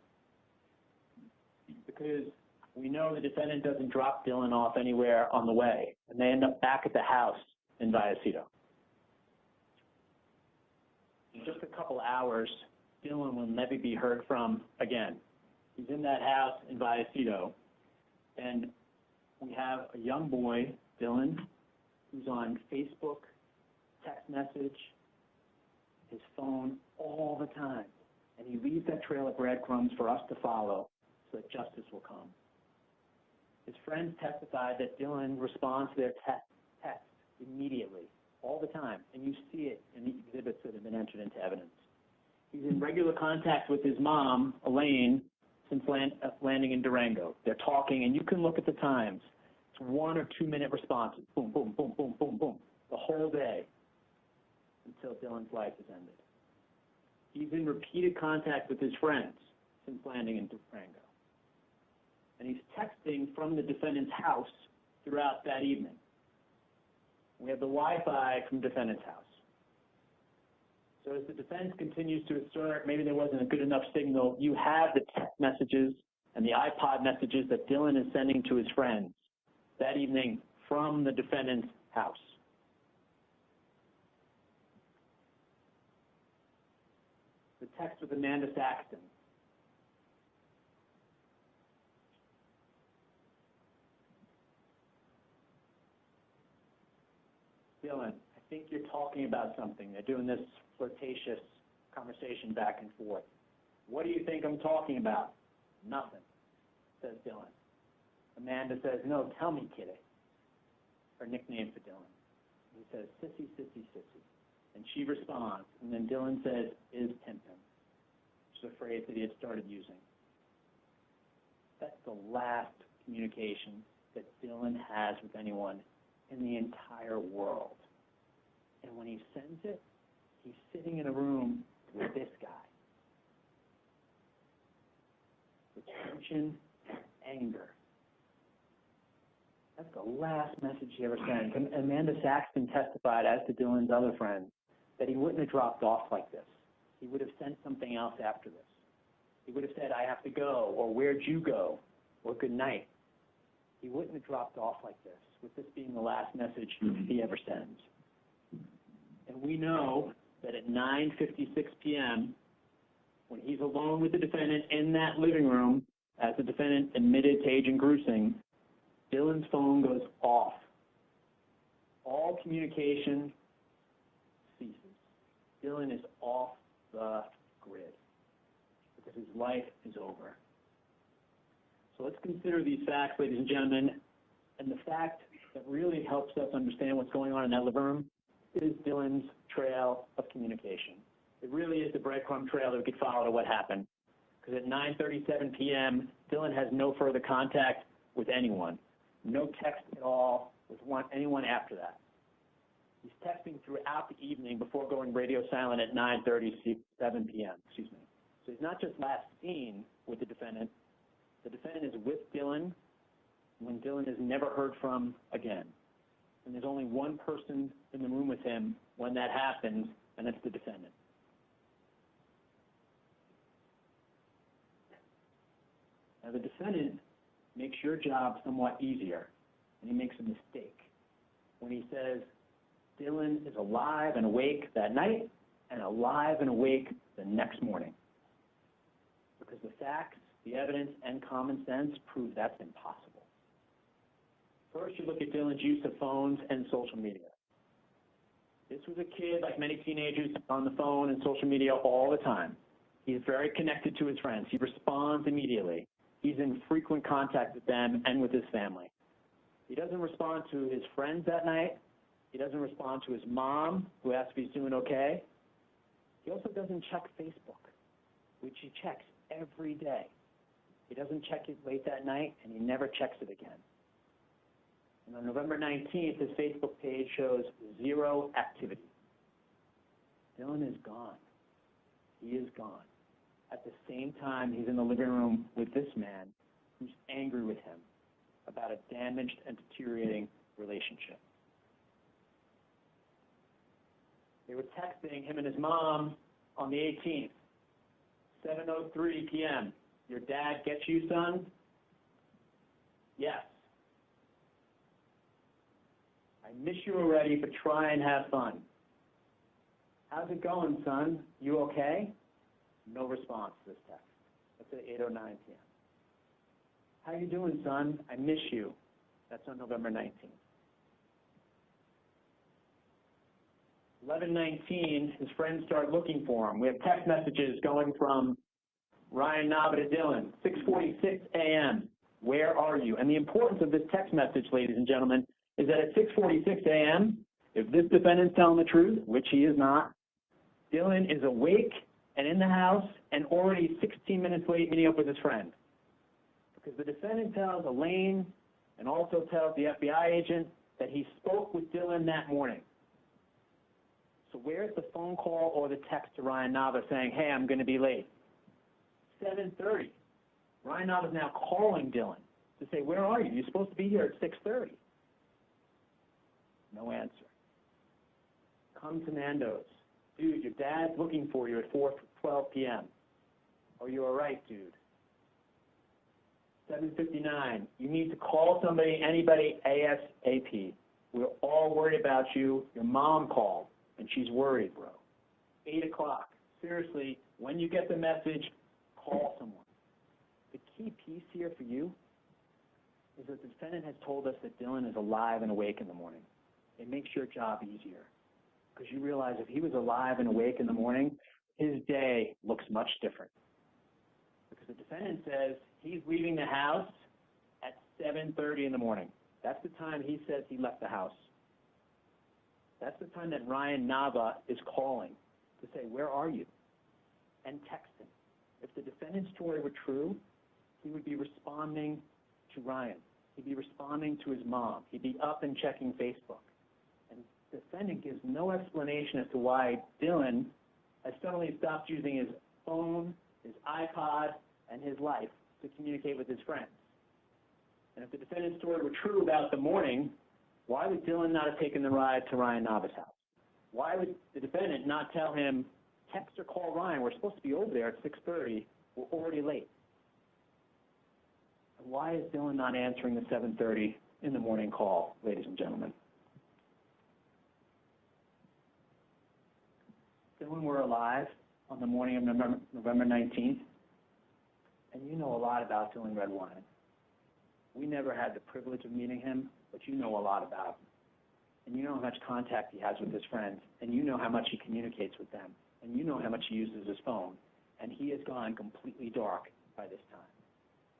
Because we know the defendant doesn't drop Dylan off anywhere on the way, and they end up back at the house in Vallecillo. In just a couple hours, Dylan will never be heard from again. He's in that house in Vallecillo, and we have a young boy, Dylan, who's on Facebook, text message, his phone all the time. And he leaves that trail of breadcrumbs for us to follow so that justice will come. His friends testified that Dylan responds to their text immediately, all the time, and you see it in the exhibits that have been entered into evidence. He's in regular contact with his mom, Elaine, since landing in Durango. They're talking, and you can look at the times. It's 1 or 2 minute responses, boom, boom, boom, boom, boom, boom, the whole day until Dylan's life is ended. He's in repeated contact with his friends since landing in Durango. And he's texting from the defendant's house throughout that evening. We have the Wi-Fi from the defendant's house. So as the defense continues to assert maybe there wasn't a good enough signal, you have the text messages and the iPod messages that Dylan is sending to his friends that evening from the defendant's house. The text with Amanda Saxton. Dylan, I think you're talking about something. They're doing this flirtatious conversation back and forth. What do you think I'm talking about? Nothing, says Dylan. Amanda says, no, tell me, kitty. Her nickname for Dylan. He says, sissy, sissy, sissy. And she responds, and then Dylan says, is pimpin', which is a phrase that he had started using. That's the last communication that Dylan has with anyone in the entire world. And when he sends it, he's sitting in a room with this guy. With tension and anger. That's the last message he ever sent. And Amanda Saxton testified, as did Dylan's other friends, that he wouldn't have dropped off like this. He would have sent something else after this. He would have said, I have to go, or where'd you go, or good night. He wouldn't have dropped off like this, with this being the last message he ever sends. And we know that at 9:56 p.m., when he's alone with the defendant in that living room, as the defendant admitted to Agent Grusing, Dylan's phone goes off. All communication ceases. Dylan is off the grid because his life is over. So let's consider these facts, ladies and gentlemen, and the fact that really helps us understand what's going on in that living room is Dylan's trail of communication. It really is the breadcrumb trail that we could follow to what happened. Because at 9:37 p.m., Dylan has no further contact with anyone. No text at all with anyone after that. He's texting throughout the evening before going radio silent at 9:37 p.m. So he's not just last seen with the defendant is with Dylan when Dylan is never heard from again. And there's only one person in the room with him when that happens, and that's the defendant. Now the defendant makes your job somewhat easier, and he makes a mistake when he says Dylan is alive and awake that night and alive and awake the next morning. Because the facts, the evidence, and common sense prove that's impossible. First, you look at Dylan's use of phones and social media. This was a kid, like many teenagers, on the phone and social media all the time. He's very connected to his friends. He responds immediately. He's in frequent contact with them and with his family. He doesn't respond to his friends that night. He doesn't respond to his mom, who asks if he's doing okay. He also doesn't check Facebook, which he checks every day. He doesn't check it late that night, and he never checks it again. And on November 19th, his Facebook page shows 0 activity. Dylan is gone. He is gone. At the same time, he's in the living room with this man who's angry with him about a damaged and deteriorating relationship. They were texting, him and his mom, on the 18th, 7:03 p.m. Your dad gets you, son? Yes. I miss you already, but try and have fun. How's it going, son? You okay? No response to this text. That's at 8:09 p.m. How you doing, son? I miss you. That's on November 19th. 11:19, his friends start looking for him. We have text messages going from Ryan Nava to Dylan. 6:46 a.m. Where are you? And the importance of this text message, ladies and gentlemen, is that at 6:46 a.m., if this defendant's telling the truth, which he is not, Dylan is awake and in the house and already 16 minutes late meeting up with his friend. Because the defendant tells Elaine and also tells the FBI agent that he spoke with Dylan that morning. So where's the phone call or the text to Ryan Nava saying, hey, I'm going to be late? 7:30. Ryan Nava is now calling Dylan to say, where are you? You're supposed to be here at 6:30. No answer. Come to Nando's. Dude, your dad's looking for you at 4:12 p.m. Are you all right, dude? 7:59. You need to call somebody, anybody, ASAP. We're all worried about you. Your mom called, and she's worried, bro. 8 o'clock. Seriously, when you get the message, call someone. The key piece here for you is that the defendant has told us that Dylan is alive and awake in the morning. It makes your job easier because you realize if he was alive and awake in the morning, his day looks much different. Because the defendant says he's leaving the house at 7:30 in the morning. That's the time he says he left the house. That's the time that Ryan Nava is calling to say, where are you? And texting. If the defendant's story were true, he would be responding to Ryan. He'd be responding to his mom. He'd be up and checking Facebook. And the defendant gives no explanation as to why Dylan has suddenly stopped using his phone, his iPod, and his life to communicate with his friends. And if the defendant's story were true about the morning, why would Dylan not have taken the ride to Ryan Nava's house? Why would the defendant not tell him, text or call Ryan, we're supposed to be over there at 6:30, we're already late? And why is Dylan not answering the 7:30 in the morning call, ladies and gentlemen? Dylan were alive on the morning of November 19th, and you know a lot about Dylan Redwine. We never had the privilege of meeting him, but you know a lot about him. And you know how much contact he has with his friends, and you know how much he communicates with them, and you know how much he uses his phone, and he has gone completely dark by this time.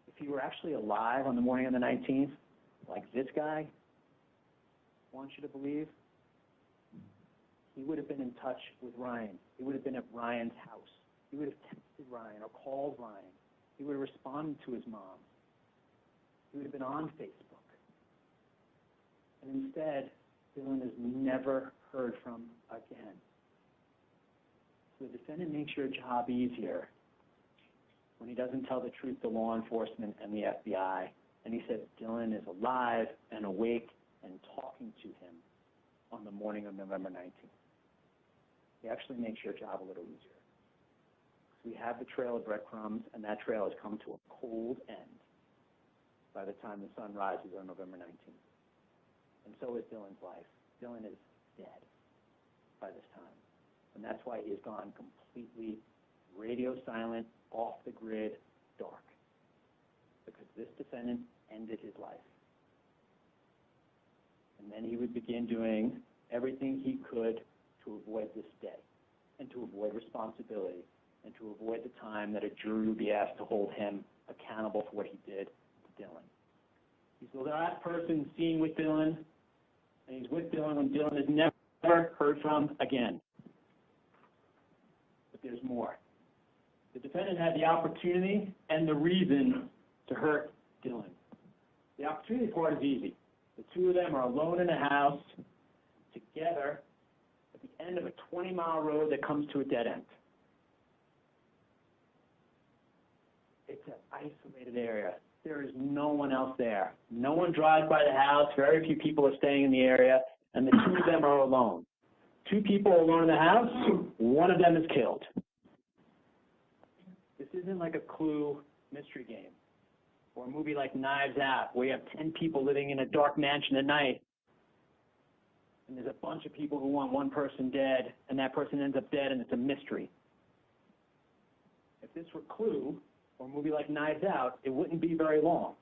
If he were actually alive on the morning of the 19th, like this guy wants you to believe, he would have been in touch with Ryan. He would have been at Ryan's house. He would have texted Ryan or called Ryan. He would have responded to his mom. He would have been on Facebook. And instead, Dylan is never heard from again. So the defendant makes your job easier when he doesn't tell the truth to law enforcement and the FBI, and he says Dylan is alive and awake and talking to him on the morning of November 19th. He actually makes your job a little easier. We have the trail of breadcrumbs, and that trail has come to a cold end by the time the sun rises on November 19th. And so is Dylan's life. Dylan is dead by this time. And that's why he has gone completely radio silent, off the grid, dark. Because this defendant ended his life. And then he would begin doing everything he could to avoid this day and to avoid responsibility and to avoid the time that a jury would be asked to hold him accountable for what he did to Dylan. He's the last person seen with Dylan, and he's with Dylan when Dylan is never heard from again. But there's more. The defendant had the opportunity and the reason to hurt Dylan. The opportunity part is easy. The two of them are alone in a house, together, at the end of a 20-mile road that comes to a dead end. It's an isolated area. There is no one else there. No one drives by the house. Very few people are staying in the area, and the two of them are alone. Two people are alone in the house. One of them is killed. This isn't like a Clue mystery game or a movie like Knives Out, where you have 10 people living in a dark mansion at night, and there's a bunch of people who want one person dead, and that person ends up dead, and it's a mystery. If this were Clue, or a movie like Knives Out, it wouldn't be very long.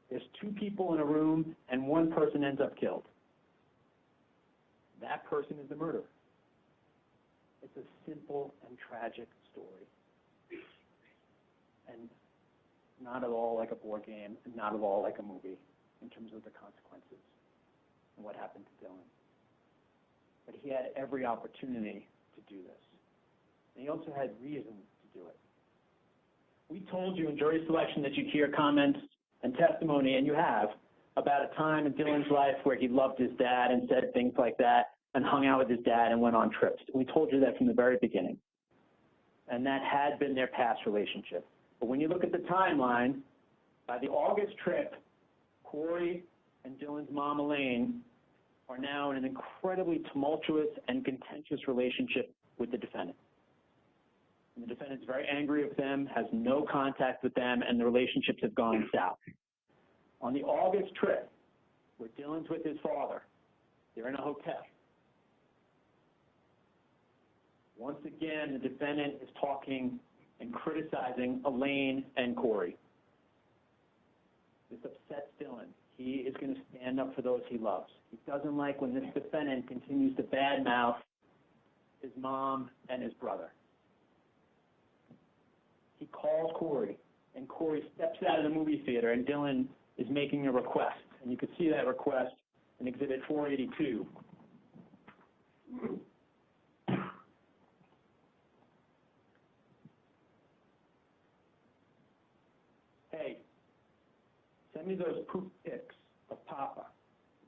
There's two people in a room, and one person ends up killed. That person is the murderer. It's a simple and tragic story. And not at all like a board game, and not at all like a movie in terms of the consequences and what happened to Dylan. But he had every opportunity to do this. And he also had reason to do it. We told you in jury selection that you'd hear comments and testimony, and you have, about a time in Dylan's life where he loved his dad and said things like that and hung out with his dad and went on trips. We told you that from the very beginning. And that had been their past relationship. But when you look at the timeline, by the August trip, Corey and Dylan's mom, Elaine, are now in an incredibly tumultuous and contentious relationship with the defendant. And the defendant's very angry with them, has no contact with them, and the relationships have gone south. On the August trip, where Dylan's with his father, they're in a hotel. Once again, the defendant is talking and criticizing Elaine and Corey. This upsets Dylan. He is going to stand up for those he loves. He doesn't like when this defendant continues to badmouth his mom and his brother. He calls Corey, and Corey steps out of the movie theater, and Dylan is making a request. And you can see that request in Exhibit 482. Hey, send me those proof pics of Papa.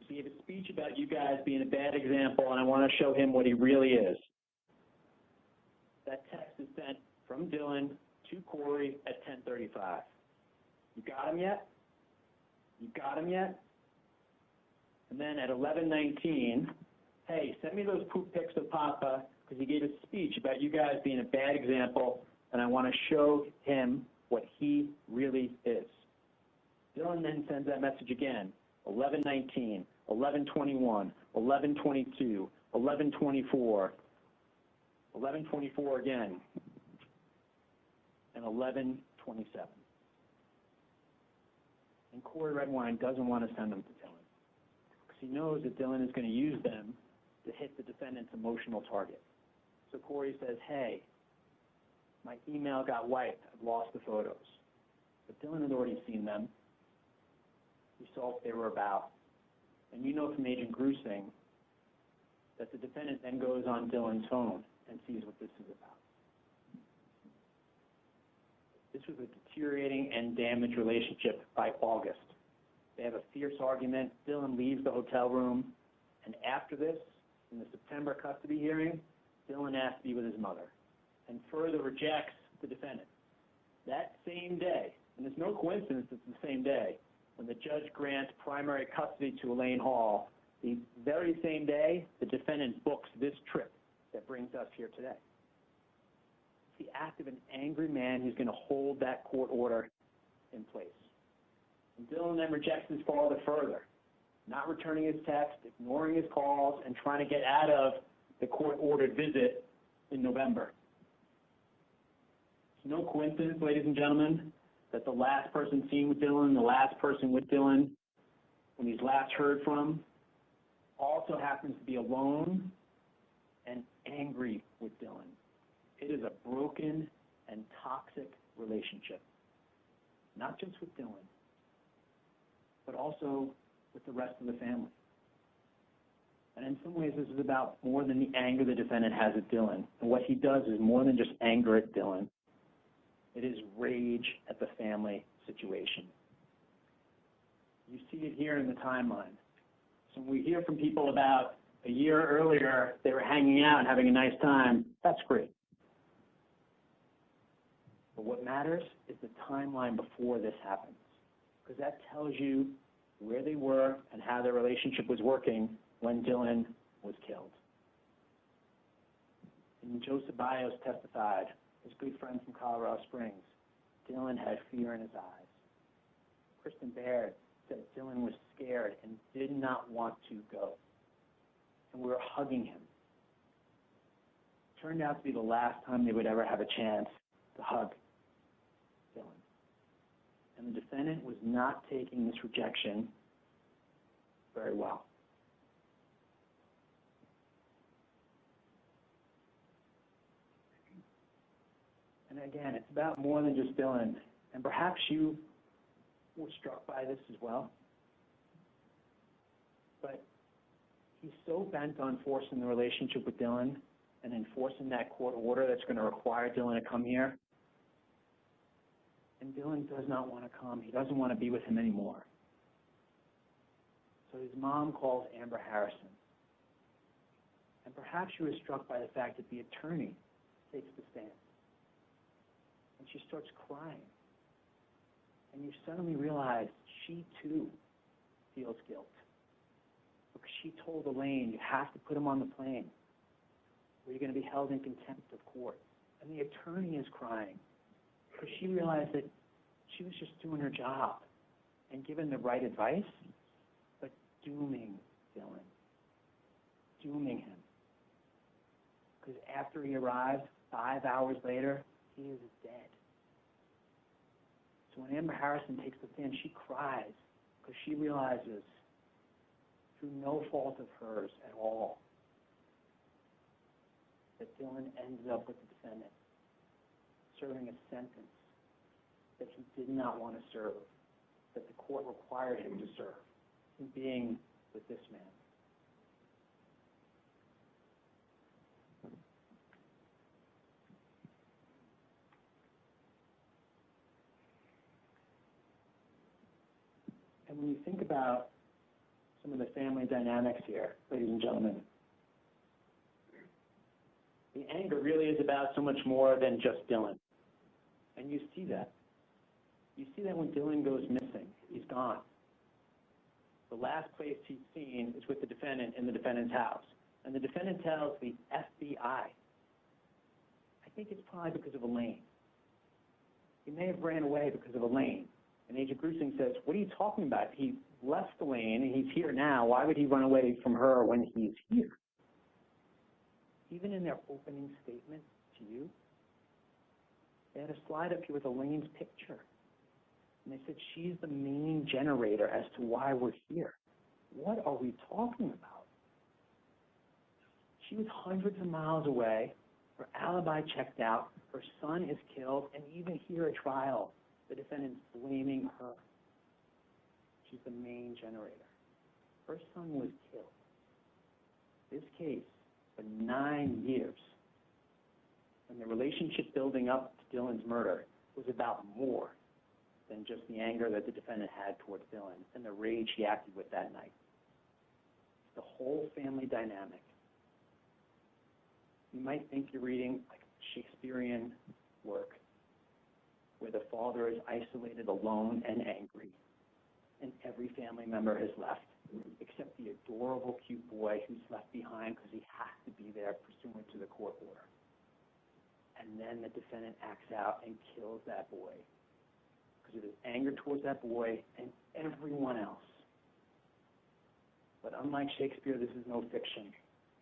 He gave a speech about you guys being a bad example, and I want to show him what he really is. That text is sent from Dylan to Corey at 10:35. You got him yet? You got him yet? And then at 11:19, hey, send me those proof pics of Papa, because he gave a speech about you guys being a bad example, and I want to show him what he really is. Dylan then sends that message again, 11:19, 11:21, 11:22, 11:24, 11:24 again, and 11:27. And Corey Redwine doesn't want to send them to Dylan, because he knows that Dylan is going to use them to hit the defendant's emotional target. So Corey says, hey, my email got wiped. I've lost the photos. But Dylan had already seen them. He saw what they were about. And you know from Agent Grusing that the defendant then goes on Dylan's phone and sees what this is about. This was a deteriorating and damaged relationship by August. They have a fierce argument. Dylan leaves the hotel room. And after this, in the September custody hearing, Dylan asked to be with his mother and further rejects the defendant. that same day, and it's no coincidence it's the same day, when the judge grants primary custody to Elaine Hall, the very same day, the defendant books this trip that brings us here today. It's the act of an angry man who's going to hold that court order in place. And Dylan then rejects his father further, not returning his text, ignoring his calls, and trying to get out of the court-ordered visit in November. It's no coincidence, ladies and gentlemen, that the last person seen with Dylan, the last person with Dylan, when he's last heard from, also happens to be alone and angry with Dylan. It is a broken and toxic relationship, not just with Dylan, but also with the rest of the family. And in some ways, this is about more than the anger the defendant has at Dylan. And what he does is more than just anger at Dylan. It is rage at the family situation. You see it here in the timeline. So when we hear from people about a year earlier, they were hanging out and having a nice time, that's great. But what matters is the timeline before this happens, because that tells you where they were and how their relationship was working when Dylan was killed. And Joe Ceballos testified, his good friend from Colorado Springs, Dylan had fear in his eyes. Kristen Baird said Dylan was scared and did not want to go. And we were hugging him. It turned out to be the last time they would ever have a chance to hug Dylan. And the defendant was not taking this rejection very well. And again, it's about more than just Dylan. And perhaps you were struck by this as well. But he's so bent on forcing the relationship with Dylan and enforcing that court order that's going to require Dylan to come here. And Dylan does not want to come. He doesn't want to be with him anymore. So his mom calls Amber Harrison. And perhaps she was struck by the fact that the attorney takes the stand. And she starts crying. And you suddenly realize she too feels guilt. Because she told Elaine, you have to put him on the plane, or you're going to be held in contempt of court. And the attorney is crying because she realized that she was just doing her job and giving the right advice, but dooming Dylan, dooming him. Because after he arrived, 5 hours later, he is dead. So when Amber Harrison takes the stand, she cries because she realizes, through no fault of hers at all, that Dylan ended up with the defendant, serving a sentence that he did not want to serve, that the court required him to serve, in being with this man. And when you think about some of the family dynamics here, ladies and gentlemen, the anger really is about so much more than just Dylan. And you see that. You see that when Dylan goes missing. He's gone. The last place he's seen is with the defendant in the defendant's house. And the defendant tells the FBI, I think it's probably because of Elaine. He may have ran away because of Elaine. And Agent Grusing says, what are you talking about? He left Elaine and he's here now. Why would he run away from her when he's here? Even in their opening statement to you, they had a slide up here with Elaine's picture. And they said, she's the main generator as to why we're here. What are we talking about? She was hundreds of miles away. Her alibi checked out. Her son is killed. And even here at trial, the defendant's blaming her. She's the main generator. Her son was killed. This case, for 9 years, and the relationship building up to Dylan's murder was about more than just the anger that the defendant had towards Dylan and the rage he acted with that night. The whole family dynamic. You might think you're reading like Shakespearean work, where the father is isolated, alone, and angry, and every family member has left, except the adorable, cute boy who's left behind because he has to be there pursuant to the court order. And then the defendant acts out and kills that boy because of his anger towards that boy and everyone else. But unlike Shakespeare, this is no fiction.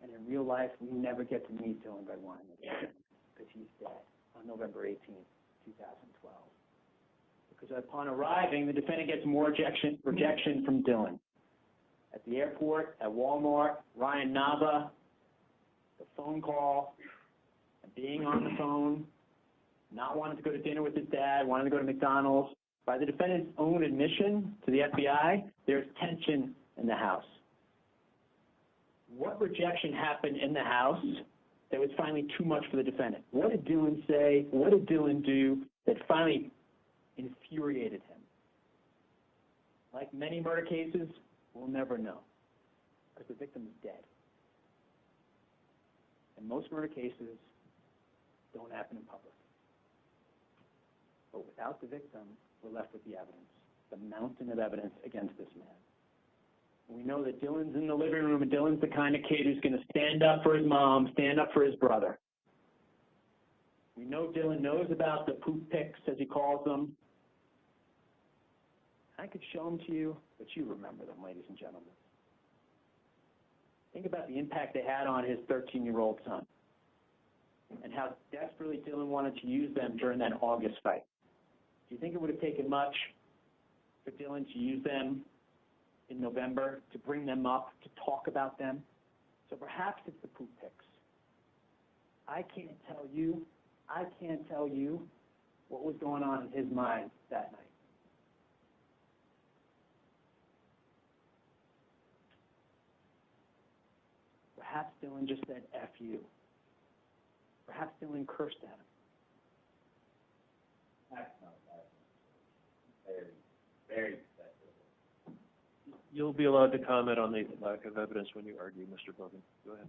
And in real life, we never get to meet Dylan Redwine because he's dead on November 18th, 2012. Because upon arriving, the defendant gets more rejection from Dylan. At the airport, at Walmart, Ryan Nava, the phone call, and being on the phone, not wanting to go to dinner with his dad, wanting to go to McDonald's. By the defendant's own admission to the FBI, there's tension in the house. What rejection happened in the house that was finally too much for the defendant? What did Dylan say? What did Dylan do that finally infuriated him? Like many murder cases, we'll never know because the victim is dead. And most murder cases don't happen in public. But without the victim, we're left with the evidence, the mountain of evidence against this man. We know that Dylan's in the living room, and Dylan's the kind of kid who's going to stand up for his mom, stand up for his brother. We know Dylan knows about the poop pics, as he calls them. I could show them to you, but you remember them, ladies and gentlemen. Think about the impact they had on his 13-year-old son and how desperately Dylan wanted to use them during that August fight. Do you think it would have taken much for Dylan to use them in November, to bring them up, to talk about them? So perhaps it's the poop pics. I can't tell you what was going on in his mind that night. Perhaps Dylan just said, F you. Perhaps Dylan cursed at him. That's not that. Very, very excessive. You'll be allowed to comment on the lack of evidence when you argue, Mr. Bogan. Go ahead.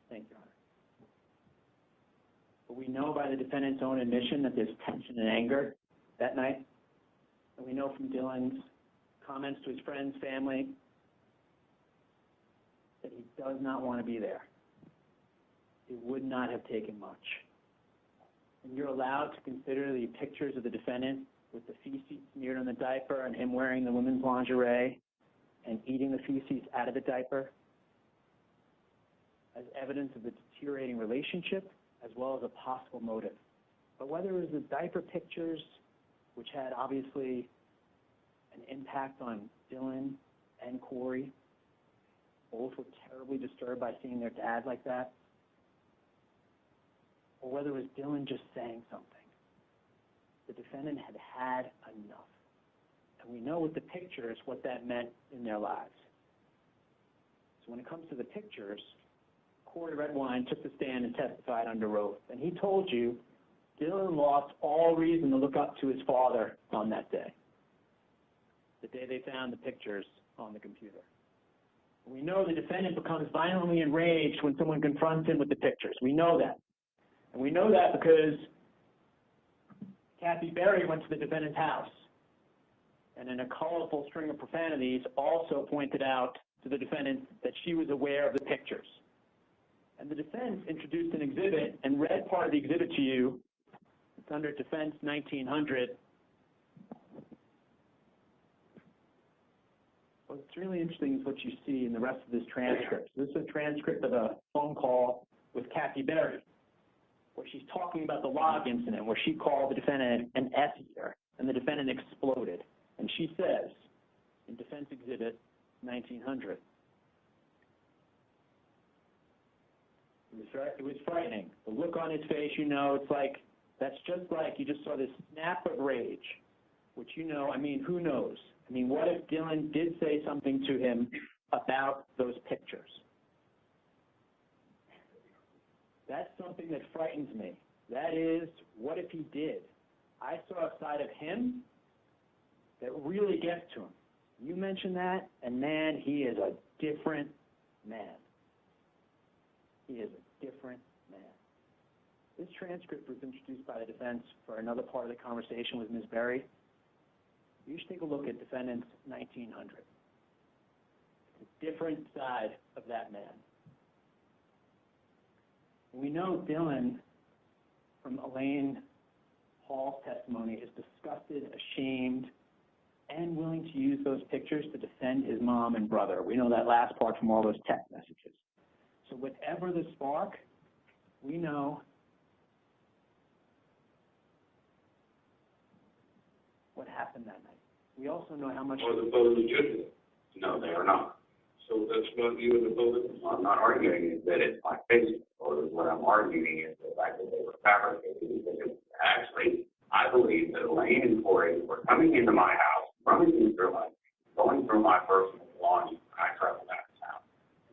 Thank you, Your Honor. But we know by the defendant's own admission that there's tension and anger that night. And we know from Dylan's comments to his friends, family, that he does not want to be there. It would not have taken much. And you're allowed to consider the pictures of the defendant with the feces smeared on the diaper and him wearing the women's lingerie and eating the feces out of the diaper as evidence of the deteriorating relationship as well as a possible motive. But whether it was the diaper pictures, which had obviously an impact on Dylan and Corey, both were terribly disturbed by seeing their dad like that, or whether it was Dylan just saying something. The defendant had had enough. And we know with the pictures what that meant in their lives. So when it comes to the pictures, Corey Redwine took the stand and testified under oath. And he told you Dylan lost all reason to look up to his father on that day, the day they found the pictures on the computer. We know the defendant becomes violently enraged when someone confronts him with the pictures. We know that. And we know that because Kathy Berry went to the defendant's house and in a colorful string of profanities also pointed out to the defendant that she was aware of the pictures. And the defense introduced an exhibit and read part of the exhibit to you. It's under Defense 1900. What's really interesting is what you see in the rest of this transcript. This is a transcript of a phone call with Kathy Berry, where she's talking about the log incident, where she called the defendant an S-eater, and the defendant exploded. And she says, in Defense Exhibit 1900, it was frightening. The look on his face, you know, it's like, that's just like you just saw this snap of rage, which you know, I mean, who knows? I mean, what if Dylan did say something to him about those pictures? That's something that frightens me. That is, what if he did? I saw a side of him that really gets to him. You mentioned that, and man, he is a different man. He is a different man. This transcript was introduced by the defense for another part of the conversation with Ms. Berry. You should take a look at defendant's 1900. It's a different side of that man. We know Dylan, from Elaine Hall's testimony, is disgusted, ashamed, and willing to use those pictures to defend his mom and brother. We know that last part from all those text messages. So whatever the spark, we know what happened that night. We also know how much... Are the photos legitimate? No, they are not. So that's not you in the photos? I'm not arguing that it's my Facebook photos. What I'm arguing is the fact that they were fabricated. Because actually, I believe that Elaine and Corey were coming into my house from New Zealand, going through my personal belongings when I traveled out of town.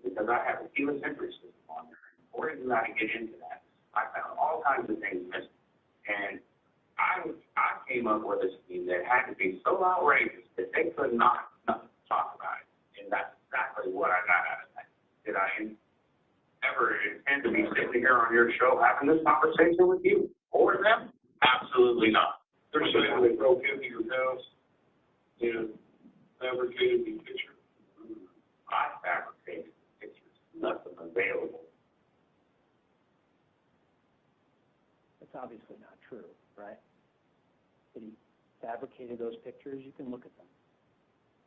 Because I have a heliocentric system on there, and Corey knew how to get into that. I found all kinds of things missing. And I came up with a scheme that had to be so outrageous that they could not talk about it. And that's exactly what I got out of that. Did I ever intend to be sitting here on your show having this conversation with you or them? Absolutely not. They're saying they broke into your house and fabricated the picture. I fabricated pictures, nothing available. That's obviously not true, right? That he fabricated those pictures, you can look at them.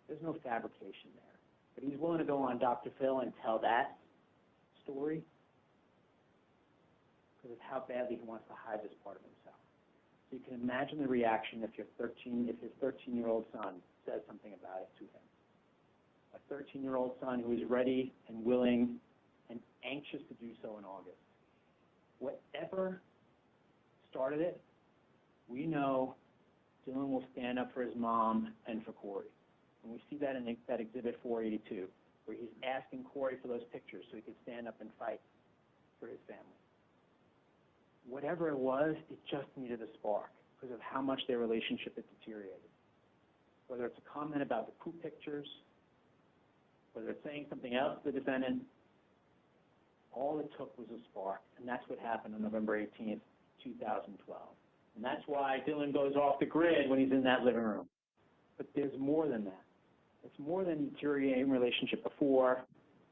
There's no fabrication there. But he's willing to go on Dr. Phil and tell that story because of how badly he wants to hide this part of himself. So you can imagine the reaction if his 13-year-old son says something about it to him. A 13-year-old son who is ready and willing and anxious to do so in August. Whatever started it, we know Dylan will stand up for his mom and for Corey. And we see that in that Exhibit 482, where he's asking Corey for those pictures so he could stand up and fight for his family. Whatever it was, it just needed a spark because of how much their relationship had deteriorated. Whether it's a comment about the poop pictures, whether it's saying something else to the defendant, all it took was a spark, and that's what happened on November 18th, 2012. And that's why Dylan goes off the grid when he's in that living room. But there's more than that. It's more than deteriorating relationship before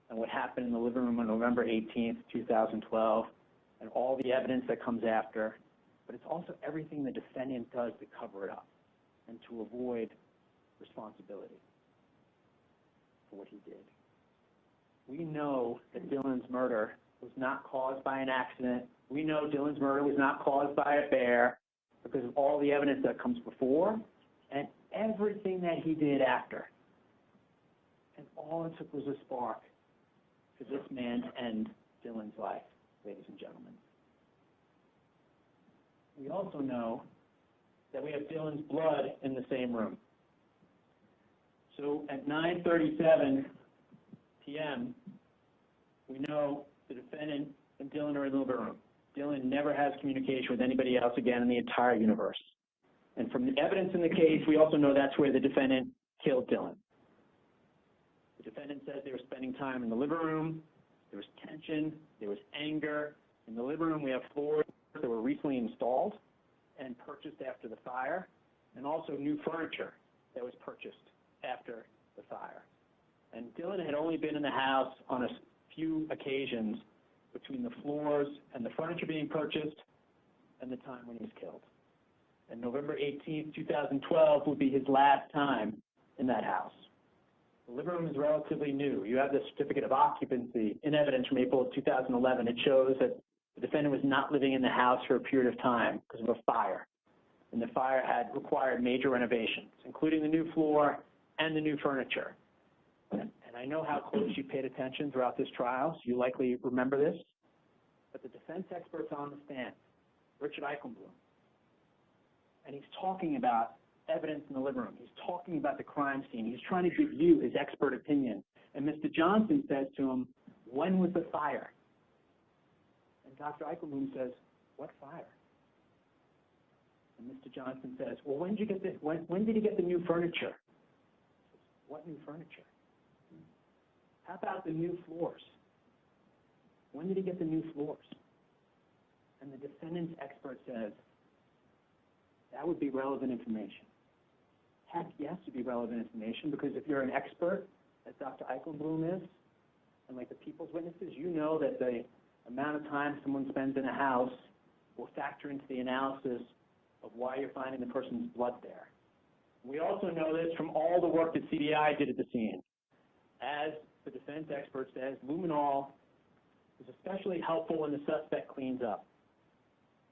and what happened in the living room on November 18th, 2012, and all the evidence that comes after. But it's also everything the defendant does to cover it up and to avoid responsibility for what he did. We know that Dylan's murder was not caused by an accident. We know Dylan's murder was not caused by a bear because of all the evidence that comes before and everything that he did after. And all it took was a spark for this man to end Dylan's life, ladies and gentlemen. We also know that we have Dylan's blood in the same room. So at 9:37 p.m., we know the defendant and Dylan are in the living room. Dylan never has communication with anybody else again in the entire universe. And from the evidence in the case, we also know that's where the defendant killed Dylan. The defendant says they were spending time in the living room. There was tension. There was anger. In the living room, we have floors that were recently installed and purchased after the fire, and also new furniture that was purchased after the fire. And Dylan had only been in the house on a few occasions between the floors and the furniture being purchased and the time when he was killed. And November 18th, 2012 would be his last time in that house. The living room is relatively new. You have the certificate of occupancy in evidence from April of 2011. It shows that the defendant was not living in the house for a period of time because of a fire. And the fire had required major renovations, including the new floor and the new furniture. And I know how close you paid attention throughout this trial, so you likely remember this. But the defense expert's on the stand, Richard Eichenblum. And he's talking about evidence in the living room. He's talking about the crime scene. He's trying to give you his expert opinion. And Mr. Johnson says to him, when was the fire? And Dr. Eichenblum says, what fire? And Mr. Johnson says, well, when did he get the new furniture? What new furniture? How about the new floors? When did he get the new floors? And the defendant's expert says, that would be relevant information. Heck, yes, to be relevant information, because if you're an expert, as Dr. Eichelbloom is, and like the people's witnesses, you know that the amount of time someone spends in a house will factor into the analysis of why you're finding the person's blood there. We also know this from all the work that CBI did at the scene. As the defense expert says, luminol is especially helpful when the suspect cleans up.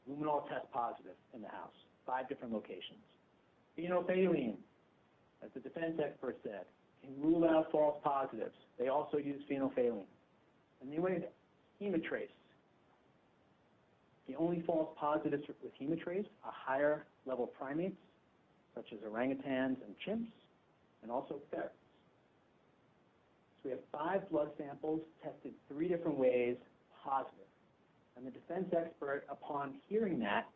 Luminol tests positive in the house, 5 different locations. Phenolphthalein, as the defense expert said, can rule out false positives. They also use phenolphthalein. And they went hemotrace. The only false positives with hemotrace are higher level primates, such as orangutans and chimps, and also ferrets. So we have 5 blood samples tested 3 different ways, positive. And the defense expert, upon hearing that,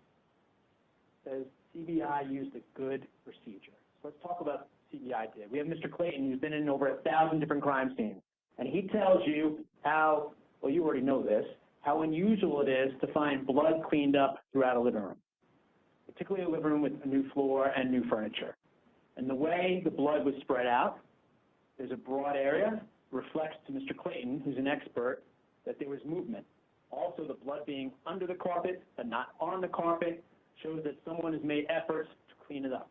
says CBI used a good procedure. So let's talk about what CBI did. We have Mr. Clayton, who's been in over 1,000 different crime scenes. And he tells you how, well, you already know this, how unusual it is to find blood cleaned up throughout a living room, particularly a living room with a new floor and new furniture. And the way the blood was spread out, there's a broad area, reflects to Mr. Clayton, who's an expert, that there was movement. Also, the blood being under the carpet but not on the carpet shows that someone has made efforts to clean it up.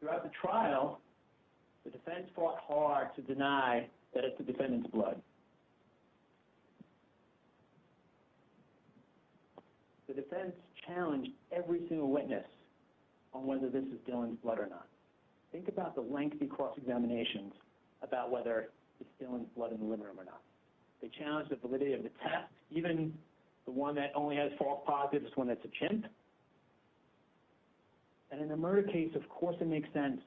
Throughout the trial, the defense fought hard to deny that it's the defendant's blood. The defense challenged every single witness on whether this is Dylan's blood or not. Think about the lengthy cross-examinations about whether it's Dylan's blood in the living room or not. They challenged the validity of the test, even the one that only has false positives when it's a chimp. And in a murder case, of course it makes sense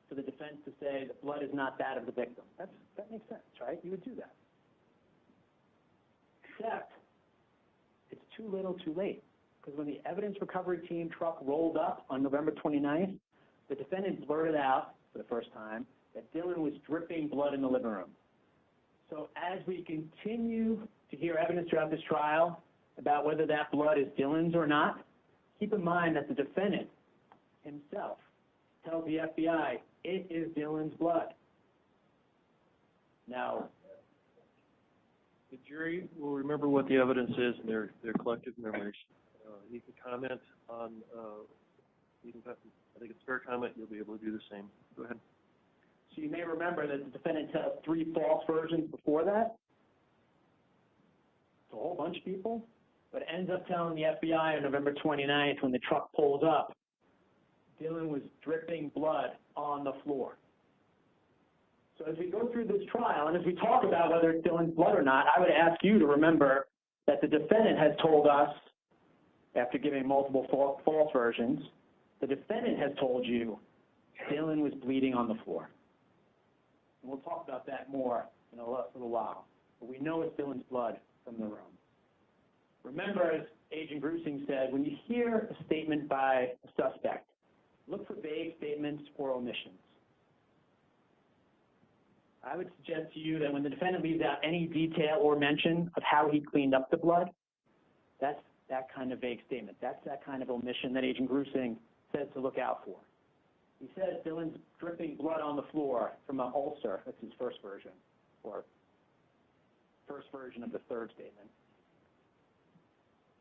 for the defense to say the blood is not that of the victim. That makes sense, right? You would do that. Except it's too little too late, because when the evidence recovery team truck rolled up on November 29th, the defendant blurted out for the first time that Dylan was dripping blood in the living room. So as we continue to hear evidence throughout this trial about whether that blood is Dylan's or not, keep in mind that the defendant himself tells the FBI it is Dylan's blood. Now, the jury will remember what the evidence is in their collective memories. You can comment on, I think it's a fair comment, you'll be able to do the same. Go ahead. So you may remember that the defendant tells 3 false versions before that. It's a whole bunch of people, but ends up telling the FBI on November 29th when the truck pulls up, Dylan was dripping blood on the floor. So as we go through this trial, and as we talk about whether it's Dylan's blood or not, I would ask you to remember that the defendant has told us, after giving multiple false versions, the defendant has told you Dylan was bleeding on the floor. And we'll talk about that more in a little while. But we know it's Dylan's blood from the room. Remember, as Agent Grusing said, when you hear a statement by a suspect, look for vague statements or omissions. I would suggest to you that when the defendant leaves out any detail or mention of how he cleaned up the blood, that's that kind of vague statement. That's that kind of omission that Agent Grusing says to look out for. He says Dylan's dripping blood on the floor from an ulcer. That's his first version, or first version of the third statement.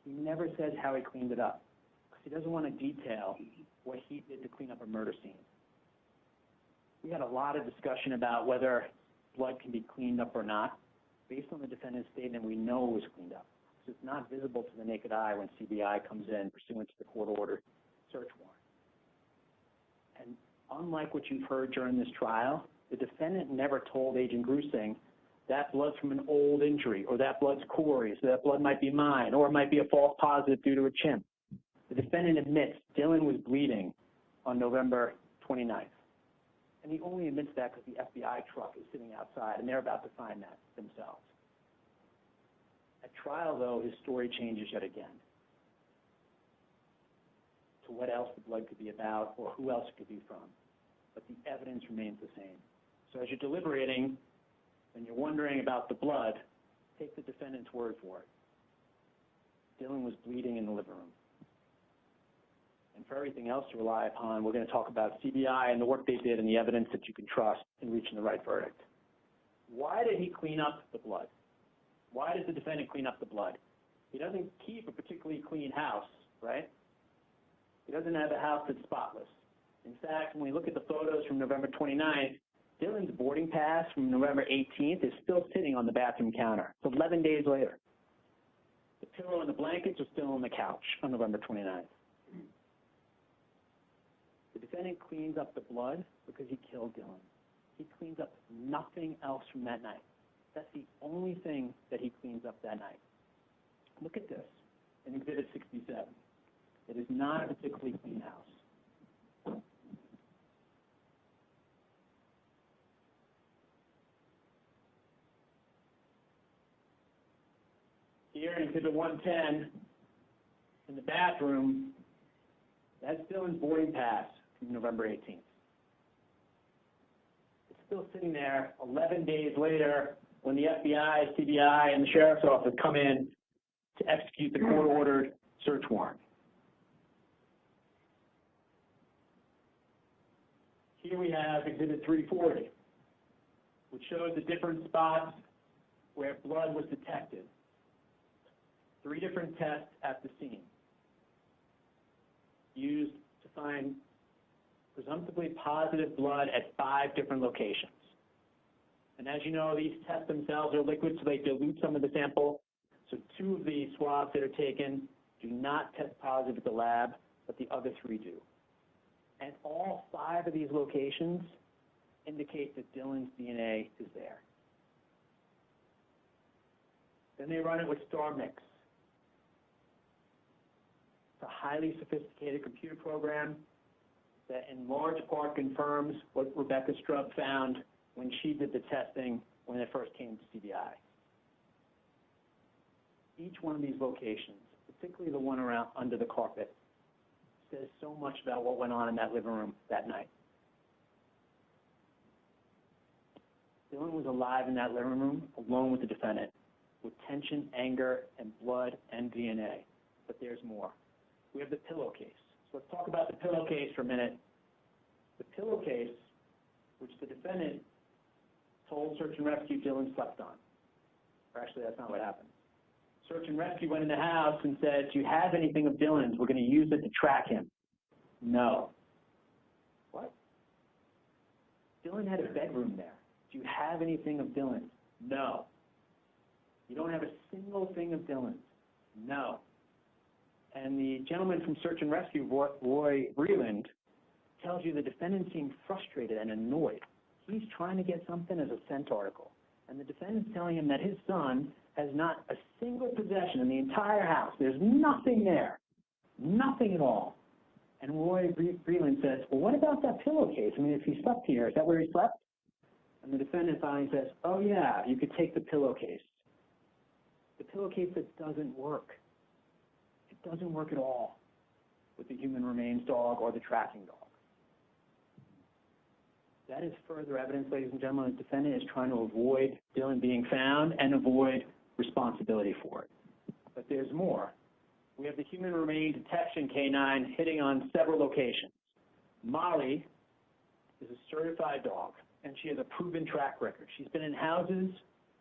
He never says how he cleaned it up, because he doesn't want to detail what he did to clean up a murder scene. We had a lot of discussion about whether blood can be cleaned up or not. Based on the defendant's statement, we know it was cleaned up, because it's not visible to the naked eye when CBI comes in pursuant to the court-ordered search warrant. And unlike what you've heard during this trial, the defendant never told Agent Grusing that blood's from an old injury, or that blood's Corey's, so that blood might be mine, or it might be a false positive due to a chimp. The defendant admits Dylan was bleeding on November 29th. And he only admits that because the FBI truck is sitting outside, and they're about to find that themselves. At trial, though, his story changes yet again to what else the blood could be about or who else it could be from. But the evidence remains the same. So as you're deliberating and you're wondering about the blood, take the defendant's word for it. Dylan was bleeding in the living room. And for everything else to rely upon, we're going to talk about CBI and the work they did and the evidence that you can trust in reaching the right verdict. Why did he clean up the blood? Why does the defendant clean up the blood? He doesn't keep a particularly clean house, right? He doesn't have a house that's spotless. In fact, when we look at the photos from November 29th, Dylan's boarding pass from November 18th is still sitting on the bathroom counter. It's 11 days later. The pillow and the blankets are still on the couch on November 29th. The defendant cleans up the blood because he killed Dylan. He cleans up nothing else from that night. That's the only thing that he cleans up that night. Look at this in Exhibit 67. It is not a particularly clean house. Here in Exhibit 110, in the bathroom, that's Dylan's boarding pass from November 18th. It's still sitting there 11 days later when the FBI, CBI, and the sheriff's office come in to execute the court-ordered search warrant. Here we have Exhibit 340, which shows the different spots where blood was detected. 3 different tests at the scene used to find presumptively positive blood at 5 different locations. And as you know, these tests themselves are liquid, so they dilute some of the sample. So 2 of the swabs that are taken do not test positive at the lab, but the other 3 do. And all 5 of these locations indicate that Dylan's DNA is there. Then they run it with StarMix. It's a highly sophisticated computer program that in large part confirms what Rebecca Strubb found when she did the testing when it first came to CBI. Each one of these locations, particularly the one around under the carpet, says so much about what went on in that living room that night. Dylan was alive in that living room alone with the defendant, with tension, anger, and blood and DNA. But there's more. We have the pillowcase. So let's talk about the pillowcase for a minute. The pillowcase, which the defendant told Search and Rescue Dylan slept on. Or actually, that's not what happened. Search and Rescue went in the house and said, do you have anything of Dylan's? We're going to use it to track him. No. What? Dylan had a bedroom there. Do you have anything of Dylan's? No. You don't have a single thing of Dylan's? No. And the gentleman from Search and Rescue, Roy Breland, tells you the defendant seemed frustrated and annoyed. He's trying to get something as a scent article. And the defendant's telling him that his son has not a single possession in the entire house. There's nothing there. Nothing at all. And Roy Breland says, well, what about that pillowcase? I mean, if he slept here, is that where he slept? And the defendant finally says, oh, yeah, you could take the pillowcase. The pillowcase that doesn't work. It doesn't work at all with the human remains dog or the tracking dog. That is further evidence, ladies and gentlemen, the defendant is trying to avoid Dylan being found and avoid responsibility for it. But there's more. We have the human remain detection canine hitting on several locations. Molly is a certified dog, and she has a proven track record. She's been in houses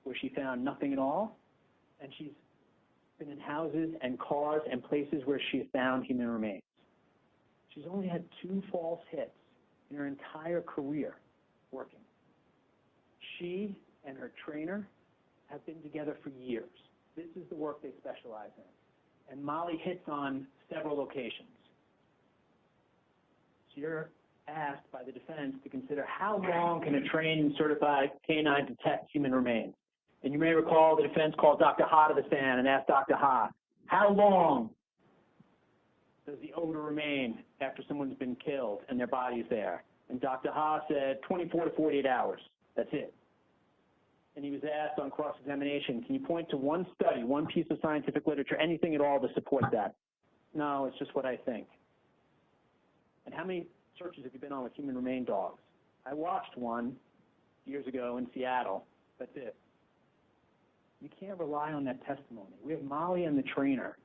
where she found nothing at all, and she's been in houses and cars and places where she has found human remains. She's only had 2 false hits in her entire career working. She and her trainer have been together for years. This is the work they specialize in. And Molly hits on several locations. So you're asked by the defense to consider how long can a trained and certified canine detect human remains. And you may recall the defense called Dr. Ha to the stand and asked Dr. Ha, how long does the odor remain after someone's been killed and their body's there? And Dr. Ha said 24 to 48 hours. That's it. And he was asked on cross-examination, can you point to one study, one piece of scientific literature, anything at all to support that? No, it's just what I think. And how many searches have you been on with human remain dogs? I watched one years ago in Seattle. That's it. You can't rely on that testimony. We have Molly and the trainer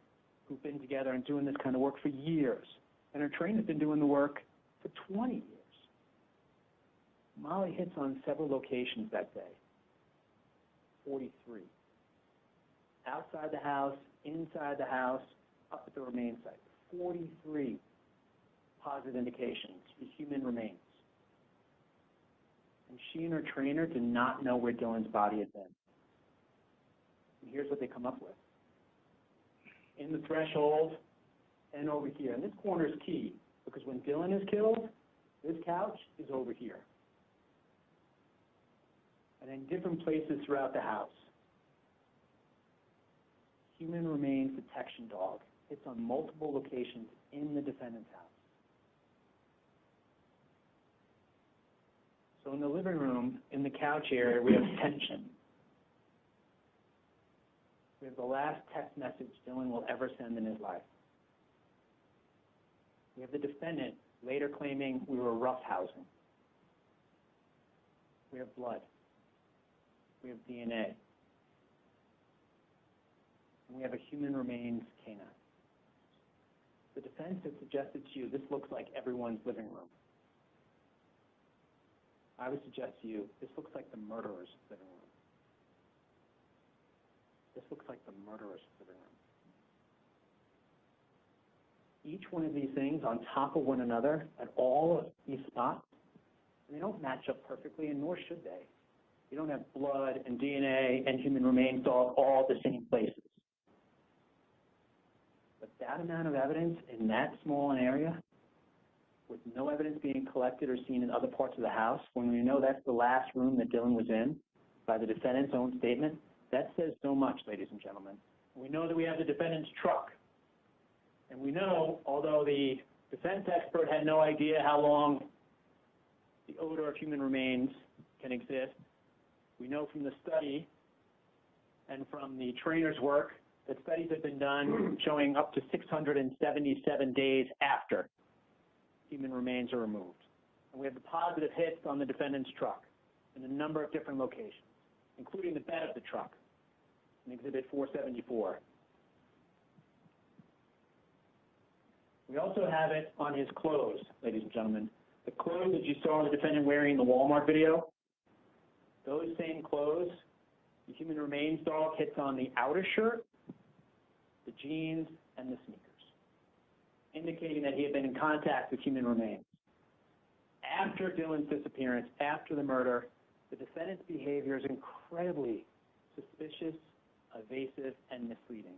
who've been together and doing this kind of work for years. And her trainer's been doing the work for 20 years. Molly hits on several locations that day. 43. Outside the house, inside the house, up at the remains site. 43 positive indications for human remains. And she and her trainer did not know where Dylan's body had been. And here's what they come up with. In the threshold and over here. And this corner is key, because when Dylan is killed, this couch is over here. And in different places throughout the house. Human remains detection dog hits on multiple locations in the defendant's house. So in the living room, in the couch area, we have tension. We have the last text message Dylan will ever send in his life. We have the defendant later claiming we were roughhousing. We have blood. We have DNA. And we have a human remains canine. The defense has suggested to you this looks like everyone's living room. I would suggest to you this looks like the murderer's living room. This looks like the murderer's living room. Each one of these things on top of one another at all of these spots, and they don't match up perfectly, and nor should they. You don't have blood and DNA and human remains all at the same places. But that amount of evidence in that small an area, with no evidence being collected or seen in other parts of the house, when we know that's the last room that Dylan was in, by the defendant's own statement, that says so much, ladies and gentlemen. We know that we have the defendant's truck. And we know, although the defense expert had no idea how long the odor of human remains can exist, we know from the study and from the trainer's work that studies have been done showing up to 677 days after human remains are removed. And we have the positive hits on the defendant's truck in a number of different locations, including the bed of the truck in Exhibit 474. We also have it on his clothes, ladies and gentlemen. The clothes that you saw the defendant wearing in the Walmart video, those same clothes, the human remains dog hits on the outer shirt, the jeans, and the sneakers, indicating that he had been in contact with human remains. After Dylan's disappearance, after the murder, the defendant's behavior is incredibly suspicious, evasive, and misleading.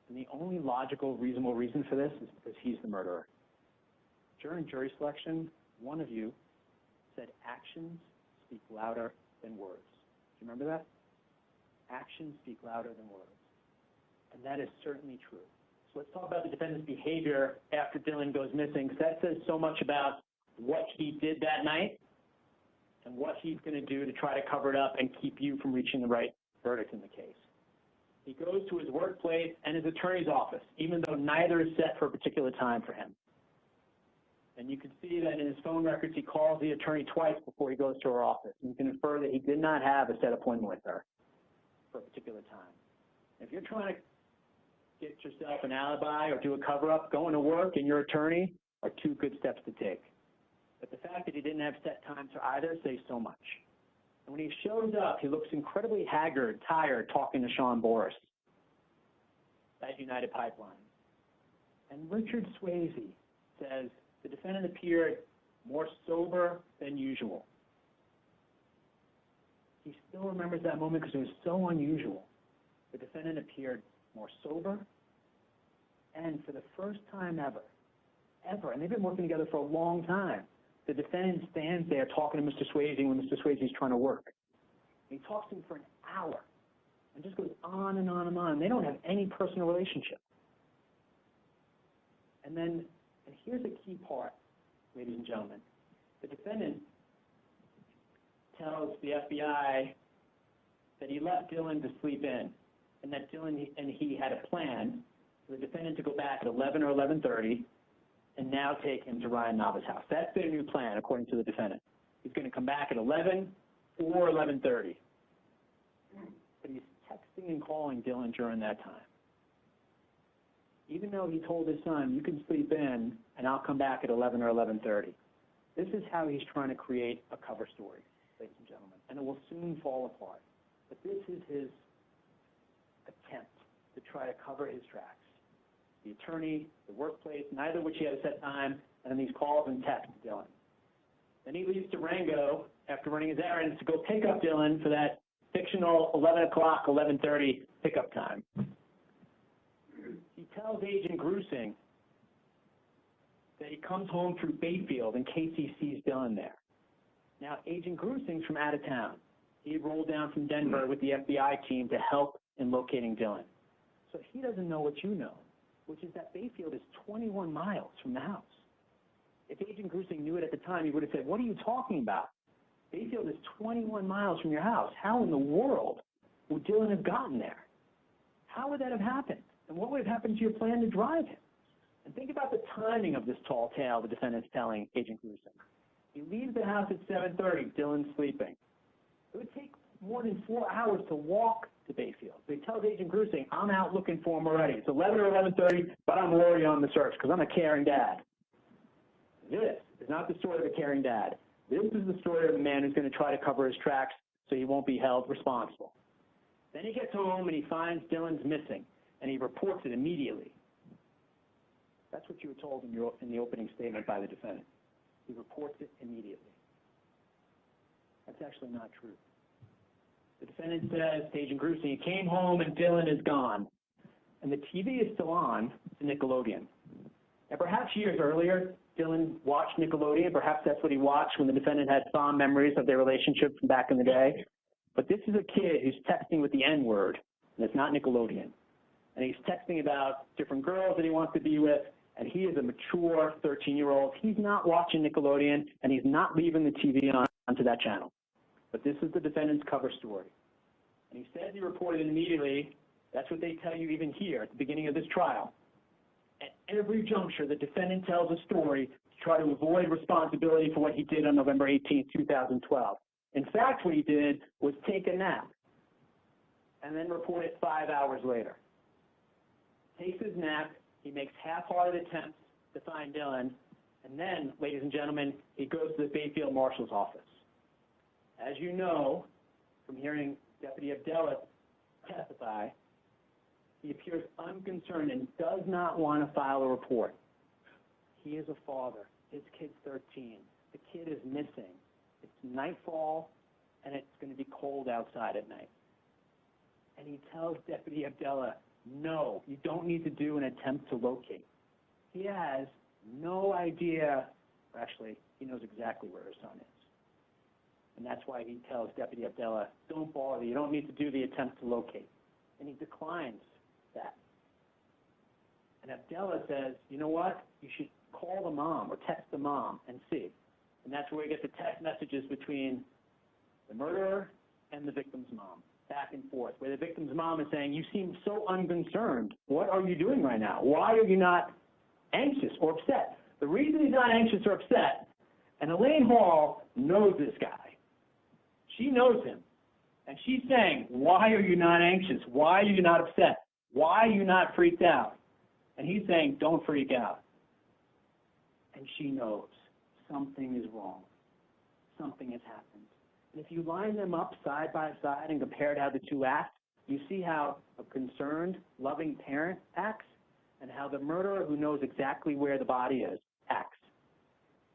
And the only logical, reasonable reason for this is because he's the murderer. During jury selection, one of you said actions speak louder than words. Do you remember that? Actions speak louder than words. And that is certainly true. So let's talk about the defendant's behavior after Dylan goes missing, because that says so much about what he did that night and what he's going to do to try to cover it up and keep you from reaching the right verdict in the case. He goes to his workplace and his attorney's office, even though neither is set for a particular time for him. And you can see that in his phone records, he calls the attorney twice before he goes to her office. And you can infer that he did not have a set appointment with her for a particular time. If you're trying to get yourself an alibi or do a cover-up, going to work and your attorney are two good steps to take. But the fact that he didn't have set times for either says so much. And when he shows up, he looks incredibly haggard, tired, talking to Sean Boris at United Pipeline. And Richard Swayze says the defendant appeared more sober than usual. He still remembers that moment because it was so unusual. The defendant appeared more sober, and for the first time ever, and they've been working together for a long time, the defendant stands there talking to Mr. Swayze when Mr. Swayze is trying to work. He talks to him for an hour and just goes on and on and on. They don't have any personal relationship. And here's a key part, ladies and gentlemen. The defendant tells the FBI that he left Dylan to sleep in, and that Dylan and he had a plan for the defendant to go back at 11 or 11:30 and now take him to Ryan Nava's house. That's their new plan, according to the defendant. He's going to come back at 11 or 11:30. But he's texting and calling Dylan during that time. even though he told his son, you can sleep in and I'll come back at 11 or 11:30. This is how he's trying to create a cover story, ladies and gentlemen, and it will soon fall apart. But this is his attempt to try to cover his tracks. The attorney, the workplace, neither of which he had a set time, and then these calls and texts to Dylan. Then he leaves Durango after running his errands to go pick up Dylan for that fictional 11 o'clock, 11:30 pickup time. He tells Agent Grusing that he comes home through Bayfield in case he sees Dylan there. Now, Agent Grusing's from out of town. He had rolled down from Denver with the FBI team to help in locating Dylan. So he doesn't know what you know, which is that Bayfield is 21 miles from the house. If Agent Grusing knew it at the time, he would have said, what are you talking about? Bayfield is 21 miles from your house. How in the world would Dylan have gotten there? How would that have happened? And what would have happened to your plan to drive him? And think about the timing of this tall tale the defendant's telling Agent Grusing. He leaves the house at 7:30, Dylan's sleeping. It would take more than 4 hours to walk to Bayfield. So he tells Agent Grusing, I'm out looking for him already. It's 11 or 11:30, but I'm already on the search because I'm a caring dad. This is not the story of a caring dad. This is the story of a man who's going to try to cover his tracks so he won't be held responsible. Then he gets home and he finds Dylan's missing, and he reports it immediately. That's what you were told in the opening statement by the defendant. He reports it immediately. That's actually not true. The defendant says to Agent Grusing, he came home and Dylan is gone. And the TV is still on to Nickelodeon. And perhaps years earlier, Dylan watched Nickelodeon. Perhaps that's what he watched when the defendant had fond memories of their relationship from back in the day. But this is a kid who's texting with the N-word, and it's not Nickelodeon. And he's texting about different girls that he wants to be with, and he is a mature 13-year-old. He's not watching Nickelodeon, and he's not leaving the TV onto that channel. But this is the defendant's cover story. And he says he reported it immediately. That's what they tell you even here at the beginning of this trial. At every juncture, the defendant tells a story to try to avoid responsibility for what he did on November 18, 2012. In fact, what he did was take a nap and then report it 5 hours later. Takes his nap, he makes half-hearted attempts to find Dylan, and then, ladies and gentlemen, he goes to the Bayfield Marshal's office. As you know, from hearing Deputy Abdella testify, he appears unconcerned and does not want to file a report. He is a father. His kid's 13. The kid is missing. It's nightfall, and it's going to be cold outside at night. And he tells Deputy Abdella, no, you don't need to do an attempt to locate. He has no idea, or actually, he knows exactly where his son is. And that's why he tells Deputy Abdella, don't bother, you don't need to do the attempt to locate. And he declines that. And Abdella says, you know what, you should call the mom or text the mom and see. And that's where we get the text messages between the murderer and the victim's mom, back and forth, where the victim's mom is saying, you seem so unconcerned. What are you doing right now? Why are you not anxious or upset? The reason he's not anxious or upset, and Elaine Hall knows this guy. She knows him. And she's saying, why are you not anxious? Why are you not upset? Why are you not freaked out? And he's saying, don't freak out. And she knows something is wrong. Something has happened. And if you line them up side by side and compare how the two act, you see how a concerned, loving parent acts and how the murderer who knows exactly where the body is acts.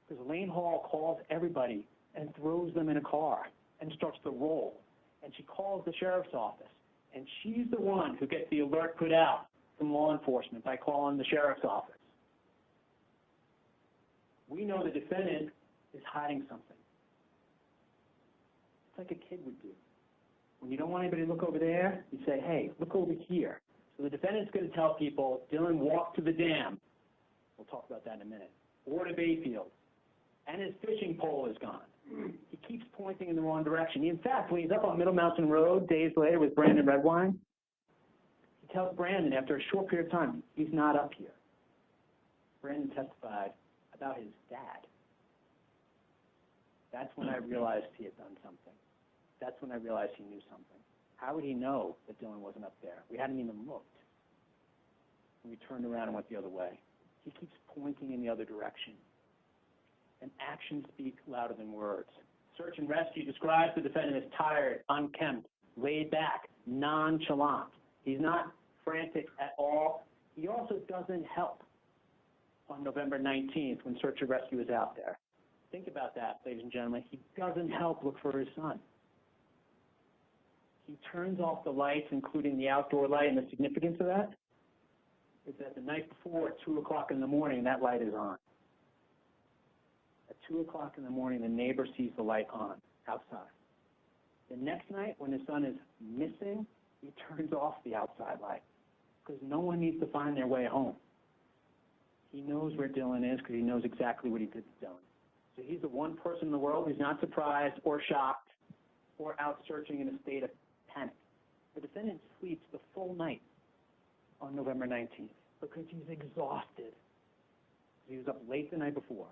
Because Elaine Hall calls everybody and throws them in a car and starts to roll. And she calls the sheriff's office. And she's the one who gets the alert put out from law enforcement by calling the sheriff's office. We know the defendant is hiding something. It's like a kid would do. When you don't want anybody to look over there, you say, hey, look over here. So the defendant's going to tell people, Dylan walked to the dam. We'll talk about that in a minute. Or to Bayfield. And his fishing pole is gone. He keeps pointing in the wrong direction. In fact, when he's up on Middle Mountain Road days later with Brandon Redwine, he tells Brandon after a short period of time, he's not up here. Brandon testified about his dad. That's when I realized he had done something. That's when I realized he knew something. How would he know that Dylan wasn't up there? We hadn't even looked. and we turned around and went the other way. He keeps pointing in the other direction. And actions speak louder than words. Search and rescue describes the defendant as tired, unkempt, laid back, nonchalant. He's not frantic at all. He also doesn't help on November 19th when search and rescue is out there. Think about that, ladies and gentlemen. He doesn't help look for his son. He turns off the lights, including the outdoor light, and the significance of that is that the night before, at 2 o'clock in the morning, that light is on. At 2 o'clock in the morning, the neighbor sees the light on outside. The next night, when his son is missing, he turns off the outside light because no one needs to find their way home. He knows where Dylan is because he knows exactly what he did to Dylan. So he's the one person in the world who's not surprised or shocked or out searching in a state of panic. The defendant sleeps the full night on November 19th because he's exhausted. He was up late the night before.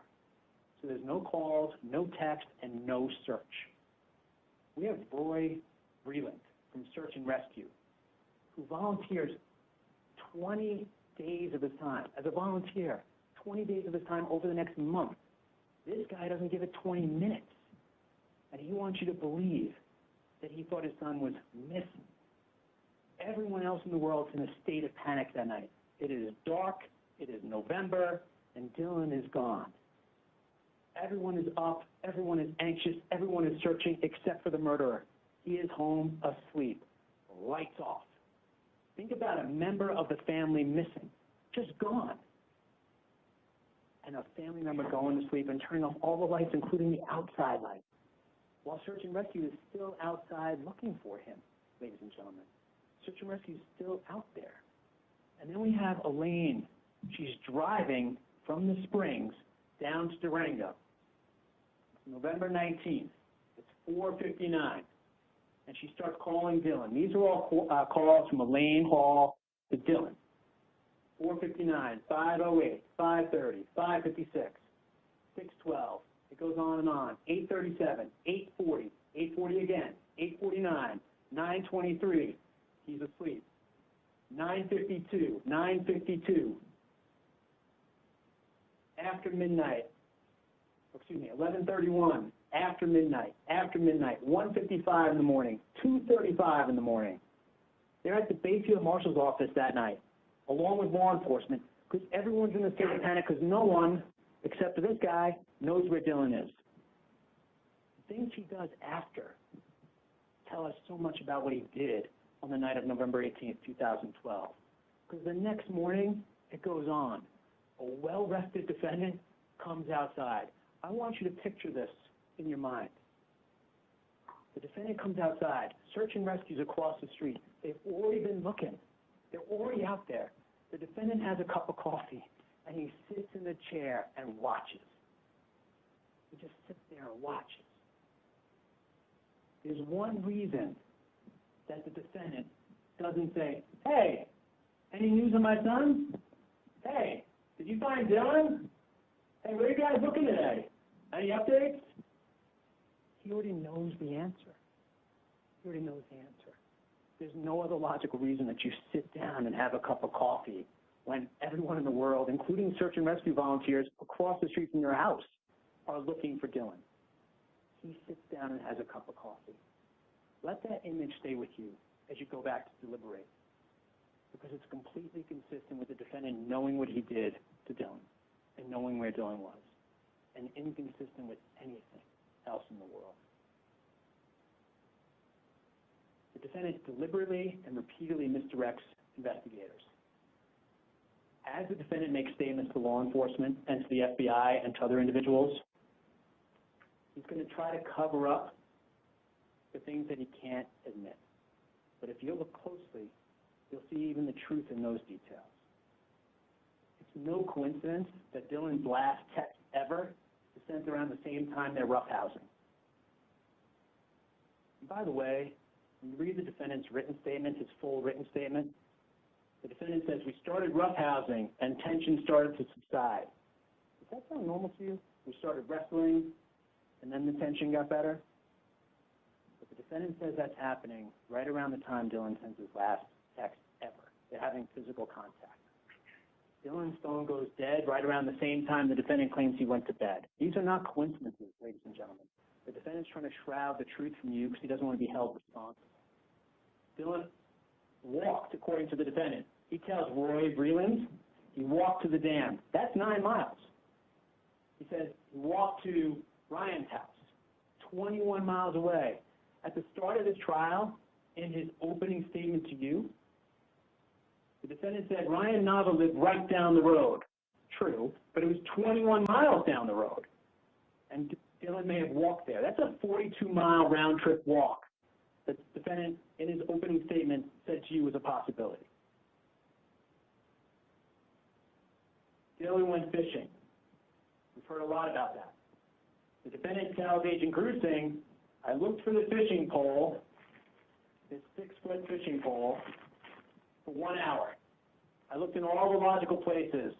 So there's no calls, no text, and no search. We have Roy Breland from Search and Rescue, who volunteers 20 days of his time. As a volunteer, 20 days of his time over the next month. This guy doesn't give it 20 minutes. And he wants you to believe that he thought his son was missing. Everyone else in the world is in a state of panic that night. It is dark, it is November, and Dylan is gone. Everyone is up, everyone is anxious, everyone is searching except for the murderer. He is home asleep, lights off. Think about a member of the family missing, just gone. And a family member going to sleep and turning off all the lights, including the outside lights, while Search and Rescue is still outside looking for him, ladies and gentlemen. Search and Rescue is still out there. And then we have Elaine. She's driving from the Springs down to Durango. November 19th. It's 4:59. And she starts calling Dylan. These are all calls from Elaine Hall to Dylan. 4:59, 5:08, 5:30, 5:56, 6:12. It goes on and on. 8:37, 8:40, 8:40 again, 8:49, 9:23. He's asleep. 9:52, 9:52. After midnight. 11:31, after midnight, 1:55 in the morning, 2:35 in the morning. They're at the Bayfield Marshal's office that night, along with law enforcement, because everyone's in a state of panic because no one, except for this guy, knows where Dylan is. The things he does after tell us so much about what he did on the night of November 18th, 2012. Because the next morning, it goes on. A well-rested defendant comes outside. I want you to picture this in your mind. The defendant comes outside. Search and Rescue's across the street. They've already been looking. They're already out there. The defendant has a cup of coffee, and he sits in the chair and watches. He just sits there and watches. There's one reason that the defendant doesn't say, "Hey, any news on my son? Hey, did you find Dylan? Hey, where are you guys looking today? Any updates?" He already knows the answer. He already knows the answer. There's no other logical reason that you sit down and have a cup of coffee when everyone in the world, including Search and Rescue volunteers across the street from your house, are looking for Dylan. He sits down and has a cup of coffee. Let that image stay with you as you go back to deliberate, because it's completely consistent with the defendant knowing what he did to Dylan and knowing where Dylan was, and inconsistent with anything else in the world. The defendant deliberately and repeatedly misdirects investigators. As the defendant makes statements to law enforcement and to the FBI and to other individuals, he's going to try to cover up the things that he can't admit. But if you look closely, you'll see even the truth in those details. It's no coincidence that Dylan's last text ever is sent around the same time they're roughhousing. And by the way, when you read the defendant's written statement, his full written statement, the defendant says, "We started roughhousing and tension started to subside." Does that sound normal to you? We started wrestling and then the tension got better? But the defendant says that's happening right around the time Dylan sends his last text ever. They're having physical contact. Dylan Stone goes dead right around the same time the defendant claims he went to bed. These are not coincidences, ladies and gentlemen. The defendant's trying to shroud the truth from you because he doesn't want to be held responsible. Dylan walked, according to the defendant. He tells Roy Breland he walked to the dam. That's 9 miles. He says he walked to Ryan's house, 21 miles away. At the start of this trial, in his opening statement to you, the defendant said Ryan Nava lived right down the road. True, but it was 21 miles down the road. And Dylan may have walked there. That's a 42-mile round-trip walk that the defendant, in his opening statement, said to you was a possibility. Dylan went fishing. We've heard a lot about that. The defendant tells Agent Grusing, I looked for the fishing pole, this 6-foot fishing pole, for 1 hour. I looked in all the logical places.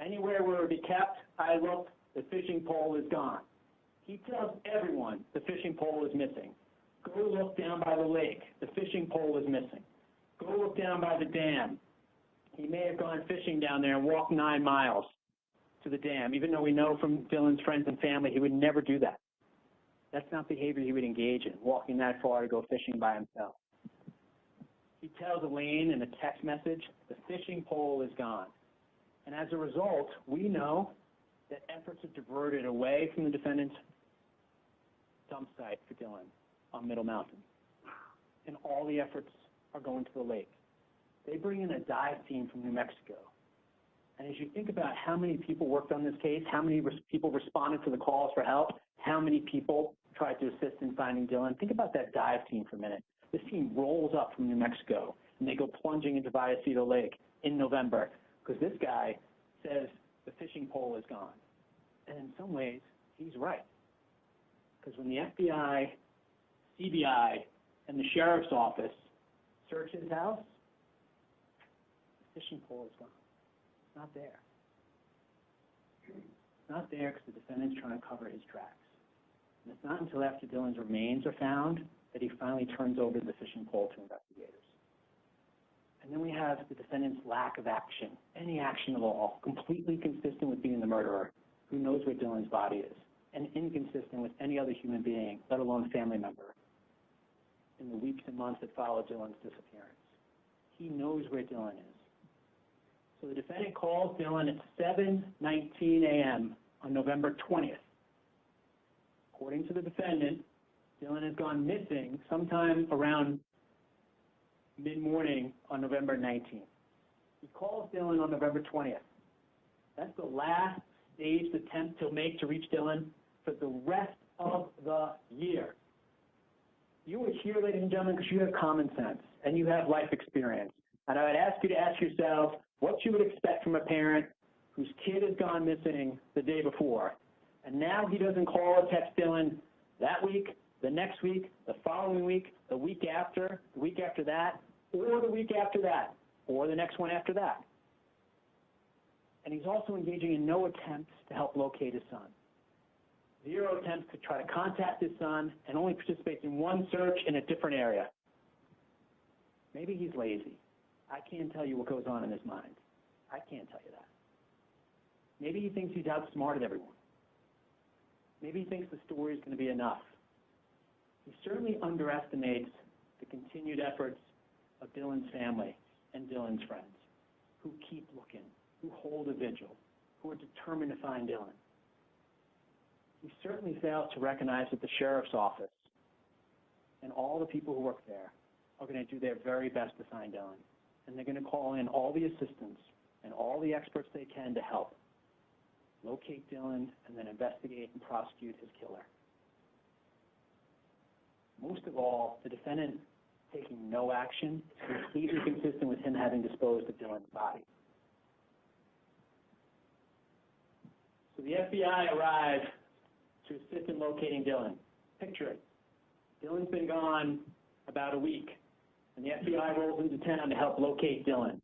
Anywhere where it would be kept, I looked, the fishing pole is gone. He tells everyone the fishing pole is missing. Go look down by the lake. The fishing pole is missing. Go look down by the dam. He may have gone fishing down there and walked 9 miles to the dam, even though we know from Dylan's friends and family he would never do that. That's not behavior he would engage in, walking that far to go fishing by himself. He tells Elaine in a text message, the fishing pole is gone. And as a result, we know that efforts are diverted away from the defendant's dump site for Dylan on Middle Mountain. And all the efforts are going to the lake. They bring in a dive team from New Mexico. And as you think about how many people worked on this case, how many people responded to the calls for help, how many people tried to assist in finding Dylan, think about that dive team for a minute. This team rolls up from New Mexico, and they go plunging into Vallecito Lake in November, because this guy says the fishing pole is gone. And in some ways, he's right. Because when the FBI, CBI, and the sheriff's office search his house, the fishing pole is gone. It's not there. It's not there because the defendant's trying to cover his tracks. And it's not until after Dylan's remains are found that he finally turns over the fishing pole to investigators. And then we have the defendant's lack of action, any action at all, completely consistent with being the murderer, who knows where Dylan's body is, and inconsistent with any other human being, let alone family member, in the weeks and months that followed Dylan's disappearance. He knows where Dylan is. So the defendant calls Dylan at 7:19 a.m. on November 20th. According to the defendant, Dylan has gone missing sometime around mid-morning on November 19th. He calls Dylan on November 20th. That's the last staged attempt he'll make to reach Dylan for the rest of the year. You are here, ladies and gentlemen, because you have common sense and you have life experience. And I would ask you to ask yourself what you would expect from a parent whose kid has gone missing the day before. And now he doesn't call or text Dylan that week, the next week, the following week, the week after that, or the week after that, or the next one after that. And he's also engaging in no attempts to help locate his son. 0 attempts to try to contact his son, and only participates in one search in a different area. Maybe he's lazy. I can't tell you what goes on in his mind. I can't tell you that. Maybe he thinks he's outsmarted everyone. Maybe he thinks the story is going to be enough. He certainly underestimates the continued efforts of Dylan's family and Dylan's friends, who keep looking, who hold a vigil, who are determined to find Dylan. He certainly fails to recognize that the sheriff's office and all the people who work there are going to do their very best to find Dylan. And they're going to call in all the assistants and all the experts they can to help locate Dylan and then investigate and prosecute his killer. Most of all, the defendant taking no action is completely consistent with him having disposed of Dylan's body. So the FBI arrived to assist in locating Dylan. Picture it. Dylan's been gone about a week, and the FBI rolls into town to help locate Dylan.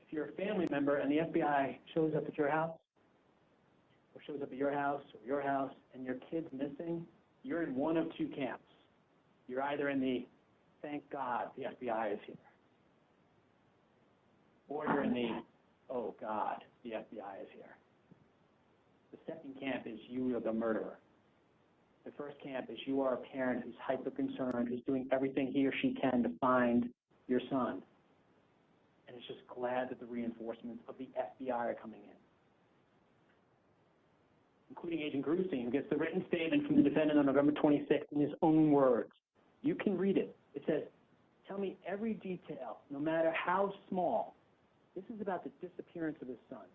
If you're a family member and the FBI shows up at your house, or shows up at your house, and your kid's missing, you're in one of 2 camps. You're either in the, thank God the FBI is here, or you're in the, oh God, the FBI is here. The second camp is you are the murderer. The first camp is you are a parent who's hyper-concerned, who's doing everything he or she can to find your son. And is just glad that the reinforcements of the FBI are coming in, including Agent Grusing, who gets the written statement from the defendant on November 26th in his own words. You can read it. It says, tell me every detail, no matter how small. This is about the disappearance of his son.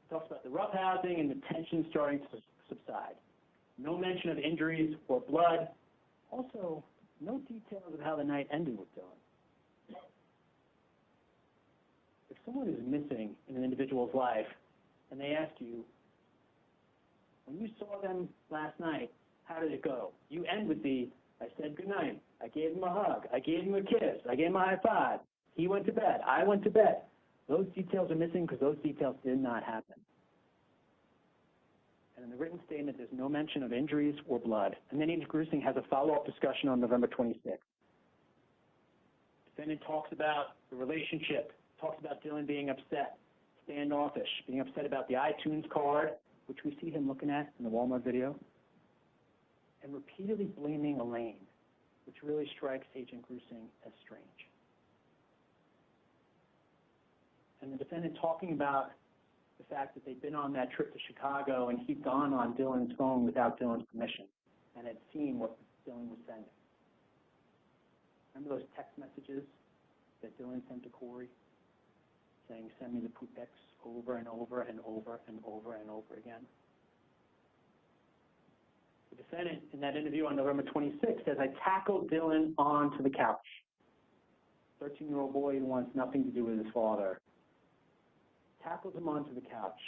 It talks about the roughhousing and the tension starting to subside. No mention of injuries or blood. Also, no details of how the night ended with Dylan. If someone is missing in an individual's life and they ask you, when you saw them last night, how did it go? You end with the, I said goodnight, I gave him a hug, I gave him a kiss, I gave him a high five, he went to bed, I went to bed. Those details are missing because those details did not happen. And in the written statement, there's no mention of injuries or blood. And then Agent Grusing has a follow-up discussion on November 26th. Defendant talks about the relationship, talks about Dylan being upset, standoffish, being upset about the iTunes card, which we see him looking at in the Walmart video, and repeatedly blaming Elaine, which really strikes Agent Grusing as strange. And the defendant talking about the fact that they'd been on that trip to Chicago and he'd gone on Dylan's phone without Dylan's permission and had seen what Dylan was sending. Remember those text messages that Dylan sent to Corey saying, send me the poop pics over and over and over and over and over again? The defendant in that interview on November 26th says, I tackled Dylan onto the couch. 13-year-old boy who wants nothing to do with his father. Tackled him onto the couch.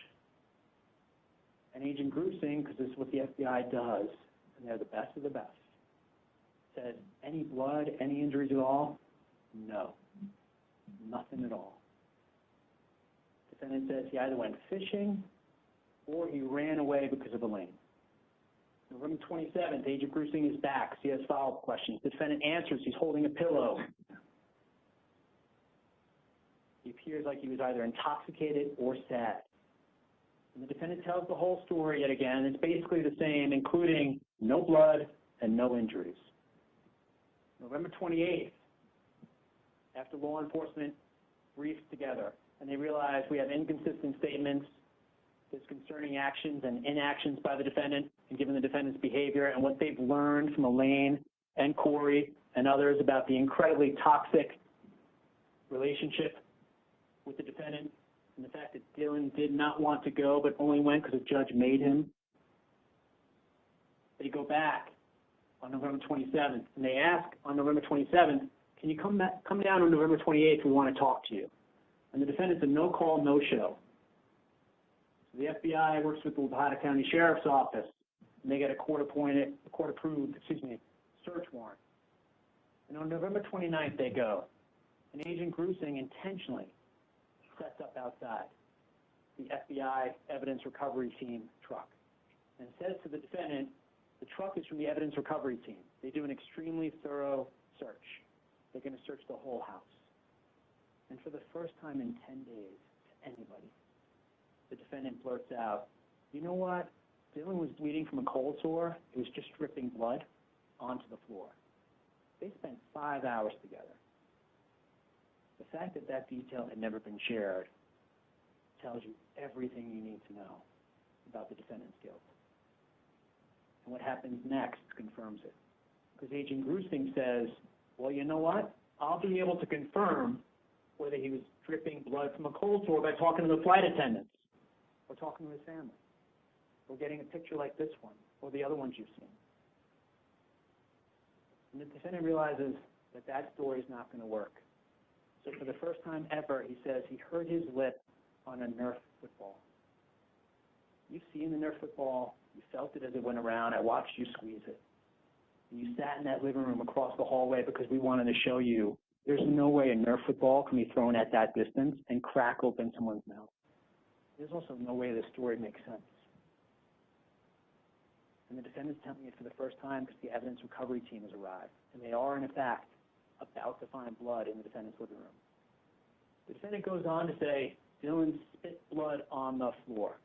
And Agent Grusing, because this is what the FBI does, and they're the best of the best, said, any blood, any injuries at all? No. Nothing at all. Defendant says he either went fishing or he ran away because of Elaine. November 27th, Agent Grusing is back. So he has follow-up questions. The defendant answers. He's holding a pillow. He appears like he was either intoxicated or sad. And the defendant tells the whole story yet again. It's basically the same, including no blood and no injuries. November 28th, after law enforcement briefs together, and they realize we have inconsistent statements, there's concerning actions and inactions by the defendant, and given the defendant's behavior and what they've learned from Elaine and Corey and others about the incredibly toxic relationship with the defendant, and the fact that Dylan did not want to go but only went because a judge made him. They go back on November 27th, and they ask on November 27th, can you come down on November 28th, we want to talk to you. And the defendant's a no-call, no-show. So the FBI works with the Lahaina County Sheriff's Office, and they get a court-approved search warrant. And on November 29th, they go. And Agent Grusing intentionally sets up outside the FBI evidence recovery team truck and says to the defendant, the truck is from the evidence recovery team. They do an extremely thorough search. They're going to search the whole house. And for the first time in 10 days, to anybody, the defendant blurts out, you know what? Dylan was bleeding from a cold sore. It was just dripping blood onto the floor. They spent 5 hours together. The fact that that detail had never been shared tells you everything you need to know about the defendant's guilt. And what happens next confirms it. Because Agent Grusing says, well, you know what? I'll be able to confirm whether he was dripping blood from a cold sore by talking to the flight attendants or talking to his family or getting a picture like this one or the other ones you've seen. And the defendant realizes that that story is not going to work. So for the first time ever, he says he hurt his lip on a Nerf football. You've seen the Nerf football. You felt it as it went around. I watched you squeeze it. And you sat in that living room across the hallway because we wanted to show you there's no way a Nerf football can be thrown at that distance and crack open someone's mouth. There's also no way this story makes sense. And the defendant's telling it for the first time because the evidence recovery team has arrived. And they are, in fact, about to find blood in the defendant's living room. The defendant goes on to say, Dylan spit blood on the floor.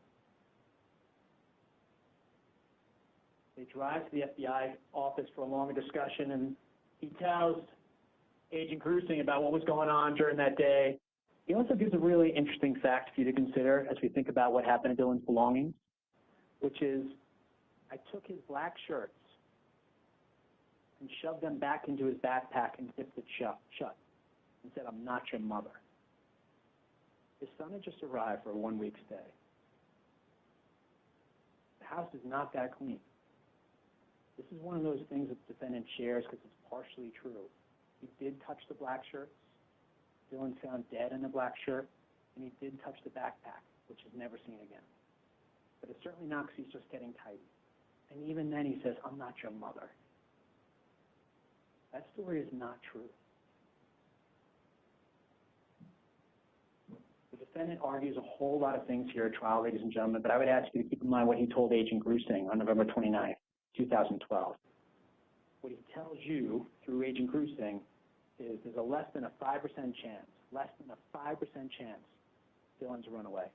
They drive to the FBI office for a longer discussion, and he tells Agent Grusing about what was going on during that day. He also gives a really interesting fact for you to consider as we think about what happened to Dylan's belongings, which is, I took his black shirts and shoved them back into his backpack and zipped it shut and said, I'm not your mother. His son had just arrived for a 1-week stay. The house is not that clean. This is one of those things that the defendant shares because it's partially true. He did touch the black shirts. Dylan found dead in the black shirt, and he did touch the backpack, which is never seen again. But it's certainly not because he's just getting tidy. And even then he says, I'm not your mother. That story is not true. The defendant argues a whole lot of things here at trial, ladies and gentlemen, but I would ask you to keep in mind what he told Agent Grusing on November 29th, 2012. What he tells you through Agent Grusing is there's a less than a 5% chance Dylan's run away.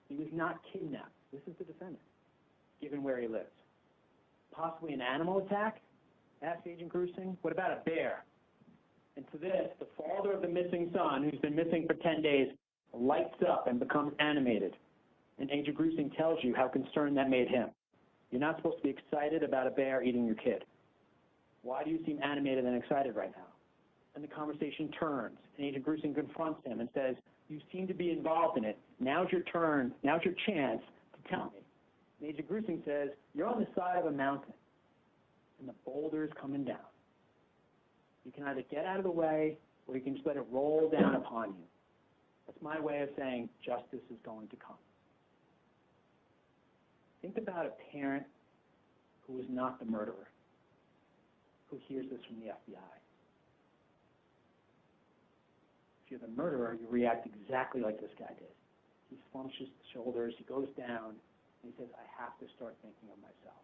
He was not kidnapped. This is the defendant, given where he lives. Possibly an animal attack? Asked Agent Grusing. What about a bear? And to this, the father of the missing son, who's been missing for 10 days, lights up and becomes animated. And Agent Grusing tells you how concerned that made him. You're not supposed to be excited about a bear eating your kid. Why do you seem animated and excited right now? And the conversation turns, and Agent Grusing confronts him and says, you seem to be involved in it. Now's your turn. Now's your chance to tell me. And Agent Grusing says, you're on the side of a mountain, and the boulder's coming down. You can either get out of the way, or you can just let it roll down upon you. That's my way of saying justice is going to come. Think about a parent who is not the murderer, who hears this from the FBI. If you're the murderer, you react exactly like this guy did. He slumps his shoulders, he goes down, and he says, I have to start thinking of myself.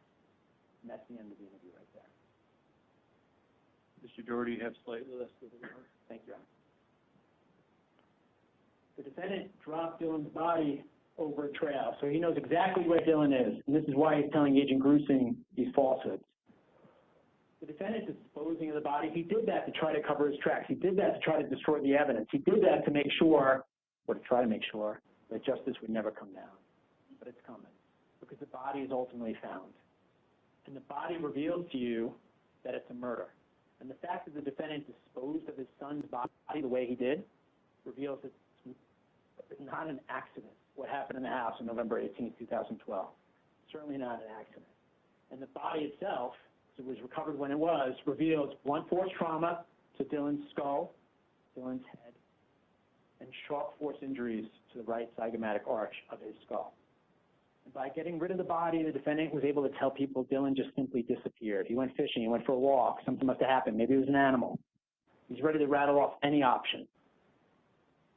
And that's the end of the interview right there. Mr. Dougherty, you have slightly less than an hour. Thank you, Your Honor. The defendant dropped Dylan's body over a trail, so he knows exactly where Dylan is, and this is why he's telling Agent Grusing these falsehoods. The defendant disposing of the body, he did that to try to cover his tracks. He did that to try to destroy the evidence. He did that to make sure, or to try to make sure, that justice would never come down. But it's coming, because the body is ultimately found. And the body reveals to you that it's a murder. And the fact that the defendant disposed of his son's body the way he did reveals that it's not an accident, what happened in the house on November 18, 2012. Certainly not an accident. And the body itself, as it was recovered when it was, reveals blunt force trauma to Dylan's skull, Dylan's head, and sharp force injuries to the right zygomatic arch of his skull. And by getting rid of the body, the defendant was able to tell people Dylan just simply disappeared. He went fishing, he went for a walk, something must have happened, maybe it was an animal. He's ready to rattle off any option.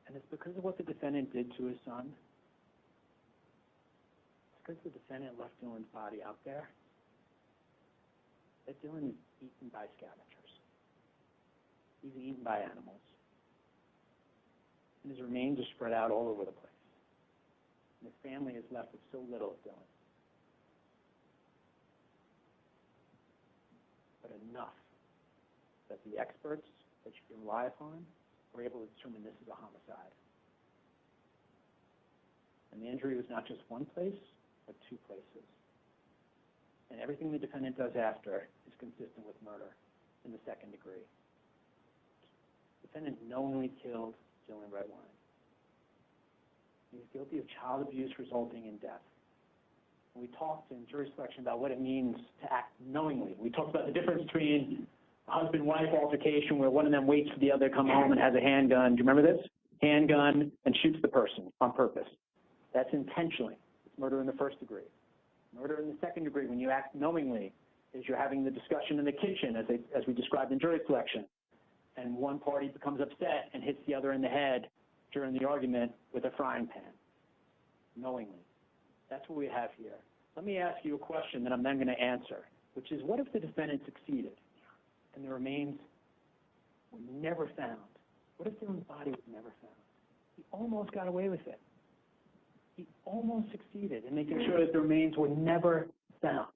And it's because of what the defendant did to his son. It's because the defendant left Dylan's body out there that Dylan is eaten by scavengers. He's eaten by animals. And his remains are spread out all over the place. And his family is left with so little of Dylan. But enough that the experts that you can rely upon were able to determine this is a homicide. And the injury was not just one place, but 2 places. And everything the defendant does after is consistent with murder in the 2nd degree. The defendant knowingly killed Dylan Redwine. He's guilty of child abuse resulting in death. And we talked in jury selection about what it means to act knowingly. We talked about the difference between a husband-wife altercation where one of them waits for the other to come home and has a handgun. Do you remember this? Handgun and shoots the person on purpose. That's intentionally. It's murder in the 1st degree. Murder in the 2nd degree, when you act knowingly, is you're having the discussion in the kitchen, as we described in jury selection, and one party becomes upset and hits the other in the head during the argument with a frying pan. Knowingly. That's what we have here. Let me ask you a question that I'm then going to answer, which is, what if the defendant succeeded and the remains were never found? What if Dylan's body was never found? He almost got away with it. he almost succeeded in making sure that the remains were never found.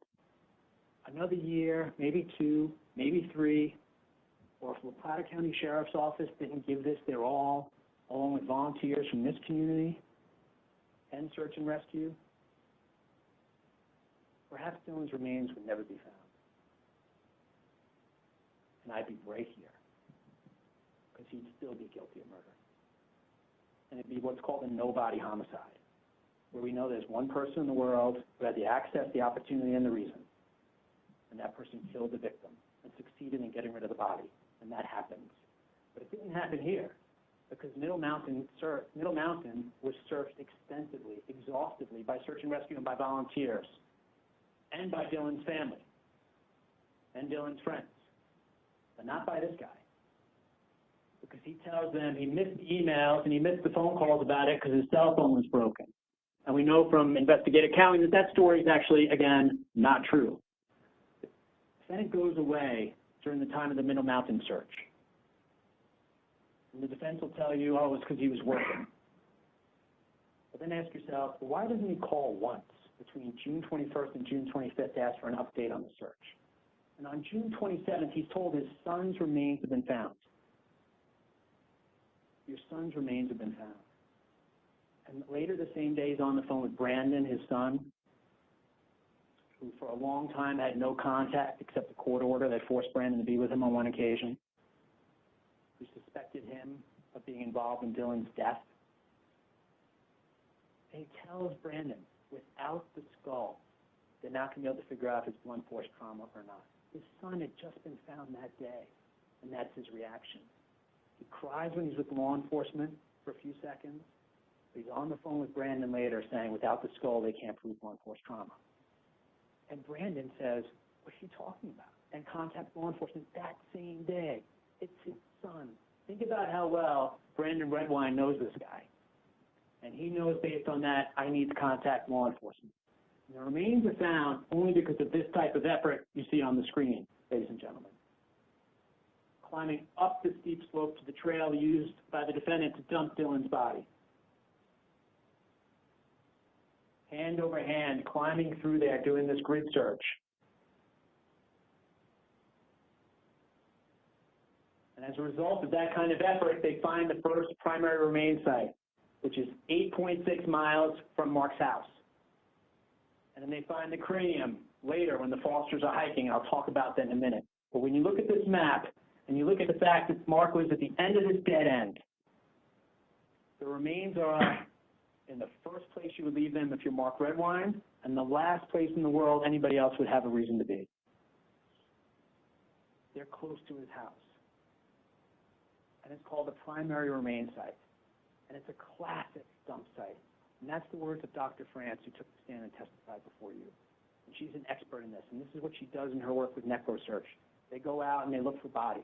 Another year, maybe 2, maybe 3, or if the Plata County Sheriff's Office didn't give this their all, along with volunteers from this community and search and rescue, perhaps Dylan's remains would never be found. And I'd be right here, because he'd still be guilty of murder. And it'd be what's called a no-body homicide, where we know there's one person in the world who had the access, the opportunity, and the reason. And that person killed the victim and succeeded in getting rid of the body. And that happens. But it didn't happen here, because Middle Mountain was searched extensively, exhaustively by search and rescue and by volunteers, and by Dylan's family, and Dylan's friends, but not by this guy. Because he tells them he missed the emails and he missed the phone calls about it because his cell phone was broken. And we know from investigative accounting that that story is actually, again, not true. The defendant goes away during the time of the Middle Mountain search. And the defense will tell you, oh, it was because he was working. But then ask yourself, well, why doesn't he call once between June 21st and June 25th to ask for an update on the search? And on June 27th, he's told his son's remains have been found. Your son's remains have been found. And later the same day, he's on the phone with Brandon, his son, who for a long time had no contact except a court order that forced Brandon to be with him on one occasion, who suspected him of being involved in Dylan's death. And he tells Brandon, without the skull, they're not going to be able to figure out if it's blunt force trauma or not. His son had just been found that day, and that's his reaction. He cries when he's with law enforcement for a few seconds. But he's on the phone with Brandon later saying, without the skull, they can't prove blunt force trauma. And Brandon says, what's she talking about? And contacts law enforcement that same day. It's his son. Think about how well Brandon Redwine knows this guy. And he knows based on that, I need to contact law enforcement. And the remains are found only because of this type of effort you see on the screen, ladies and gentlemen. Climbing up the steep slope to the trail used by the defendant to dump Dylan's body. Hand over hand, climbing through there, doing this grid search. And as a result of that kind of effort, they find the first primary remain site, which is 8.6 miles from Mark's house. And then they find the cranium later when the Fosters are hiking. I'll talk about that in a minute. But when you look at this map, and you look at the fact that Mark was at the end of this dead end, the remains are in the first place you would leave them if you're Mark Redwine, and the last place in the world anybody else would have a reason to be. They're close to his house. And it's called the primary remain site. And it's a classic dump site. And that's the words of Dr. France, who took the stand and testified before you. And she's an expert in this, and this is what she does in her work with necrosearch. They go out and they look for bodies.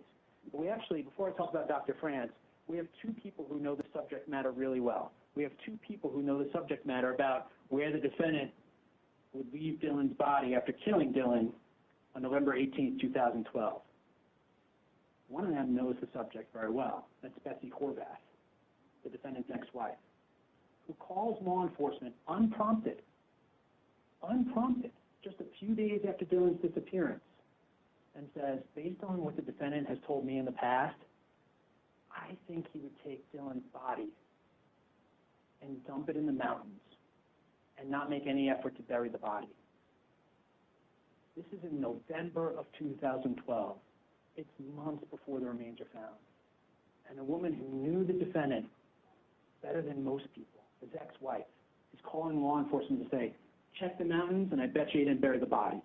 But we actually, before I talk about Dr. France, we have 2 people who know the subject matter really well. We have 2 people who know the subject matter about where the defendant would leave Dylan's body after killing Dylan on November 18, 2012. One of them knows the subject very well. That's Betsy Horvath, the defendant's ex-wife, who calls law enforcement unprompted, just a few days after Dylan's disappearance, and says, based on what the defendant has told me in the past, I think he would take Dylan's body and dump it in the mountains and not make any effort to bury the body. This is in November of 2012. It's months before the remains are found. And a woman who knew the defendant better than most people, his ex-wife, is calling law enforcement to say, check the mountains and I bet you didn't bury the body.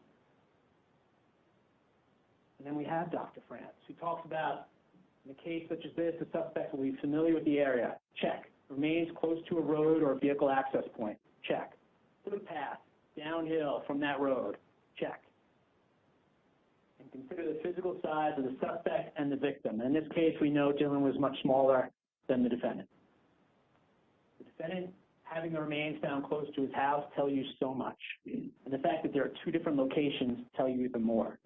And then we have Dr. France, who talks about, in a case such as this, the suspect will be familiar with the area. Check. Remains close to a road or a vehicle access point. Check. Footpath downhill from that road. Check. And consider the physical size of the suspect and the victim. And in this case, we know Dylan was much smaller than the defendant. The defendant having the remains found close to his house tell you so much. And the fact that there are 2 different locations tell you even more.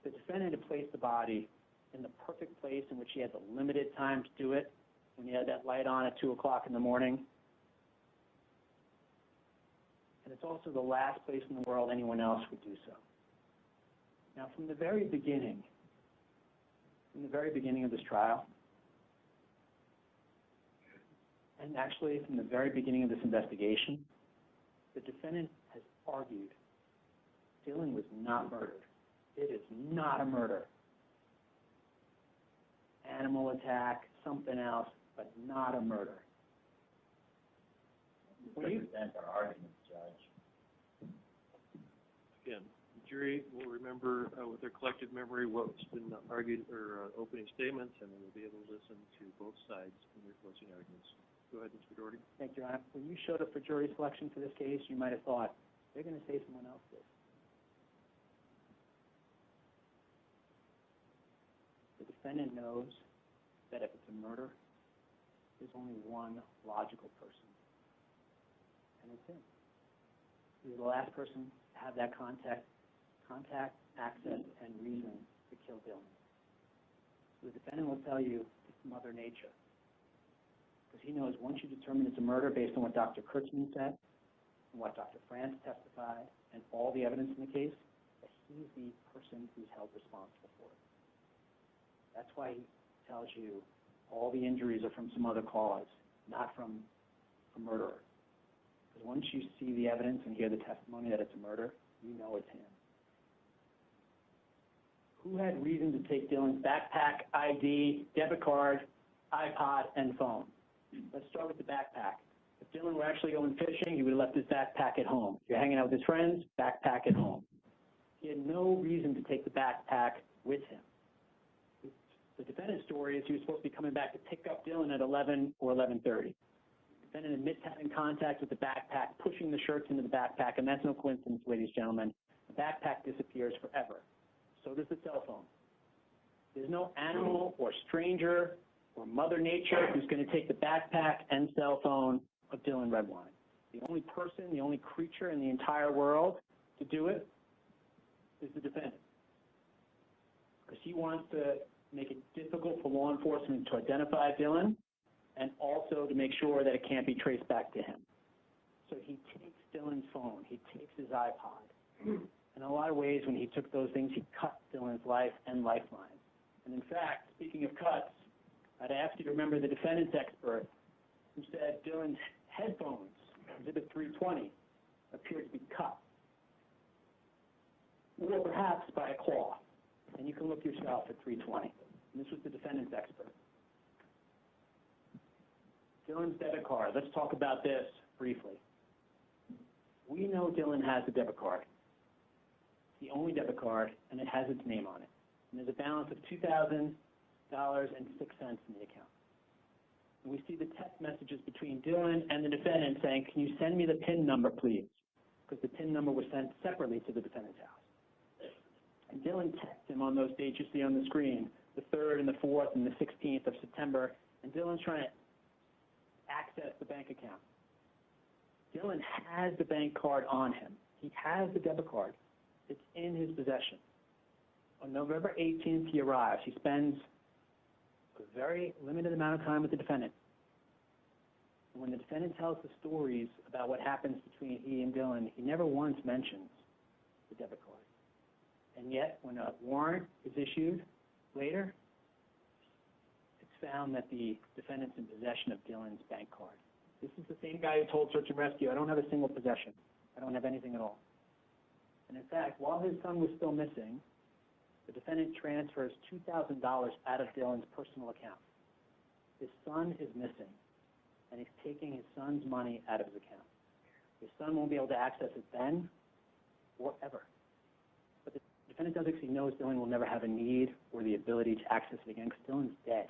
The defendant had placed the body in the perfect place in which he had the limited time to do it, when he had that light on at 2 o'clock in the morning. and it's also the last place in the world anyone else would do so. Now, from the very beginning of this trial, and actually from the very beginning of this investigation, the defendant has argued Dylan was not murdered. It is not a murder. Animal attack, something else, but not a murder. Represent our arguments, Judge. Again, the jury will remember with their collective memory what's been argued or opening statements, and they will be able to listen to both sides in their closing arguments. Go ahead, Mr. Dougherty. Thank you, Your Honor. When you showed up for jury selection for this case, you might have thought, they're going to say someone else did. The defendant knows that if it's a murder, there's only one logical person, and it's him. He's the last person to have that contact, access, and reason to kill Dylan. So the defendant will tell you it's Mother Nature, because he knows once you determine it's a murder based on what Dr. Kurtzman said, and what Dr. France testified, and all the evidence in the case, that he's the person who's held responsible for it. That's why he tells you all the injuries are from some other cause, not from a murderer. Because once you see the evidence and hear the testimony that it's a murder, you know it's him. Who had reason to take Dylan's backpack, ID, debit card, iPod, and phone? Let's start with the backpack. If Dylan were actually going fishing, he would have left his backpack at home. If you're hanging out with his friends, backpack at home. He had no reason to take the backpack with him. The defendant's story is he was supposed to be coming back to pick up Dylan at 11 or 11:30. The defendant admits having contact with the backpack, pushing the shirts into the backpack, and that's no coincidence, ladies and gentlemen. The backpack disappears forever. So does the cell phone. There's no animal or stranger or Mother Nature who's going to take the backpack and cell phone of Dylan Redwine. The only person, the only creature in the entire world to do it is the defendant. Because he wants to make it difficult for law enforcement to identify Dylan, and also to make sure that it can't be traced back to him. So he takes Dylan's phone, he takes his iPod. In a lot of ways, when he took those things, he cut Dylan's life and lifeline. And in fact, speaking of cuts, I'd ask you to remember the defendant's expert who said Dylan's headphones, Exhibit 320, appear to be cut. Or perhaps by a claw. And you can look yourself at 320. And this was the defendant's expert. Dylan's debit card. Let's talk about this briefly. We know Dylan has a debit card. It's the only debit card, and it has its name on it. And there's a balance of $2,000.06 in the account. And we see the text messages between Dylan and the defendant saying, can you send me the PIN number, please? Because the PIN number was sent separately to the defendant's house. And Dylan texts him on those dates you see on the screen, the 3rd and the 4th and the 16th of September, and Dylan's trying to access the bank account. Dylan has the bank card on him. He has the debit card. It's in his possession. On November 18th, he arrives. He spends a very limited amount of time with the defendant. And when the defendant tells the stories about what happens between he and Dylan, he never once mentions the debit card. And yet, when a warrant is issued later, it's found that the defendant's in possession of Dylan's bank card. This is the same guy who told search and rescue, I don't have a single possession. I don't have anything at all. And in fact, while his son was still missing, the defendant transfers $2,000 out of Dylan's personal account. His son is missing, and he's taking his son's money out of his account. His son won't be able to access it then or ever. But the defendant does because he knows Dylan will never have a need or the ability to access it again because Dylan's dead.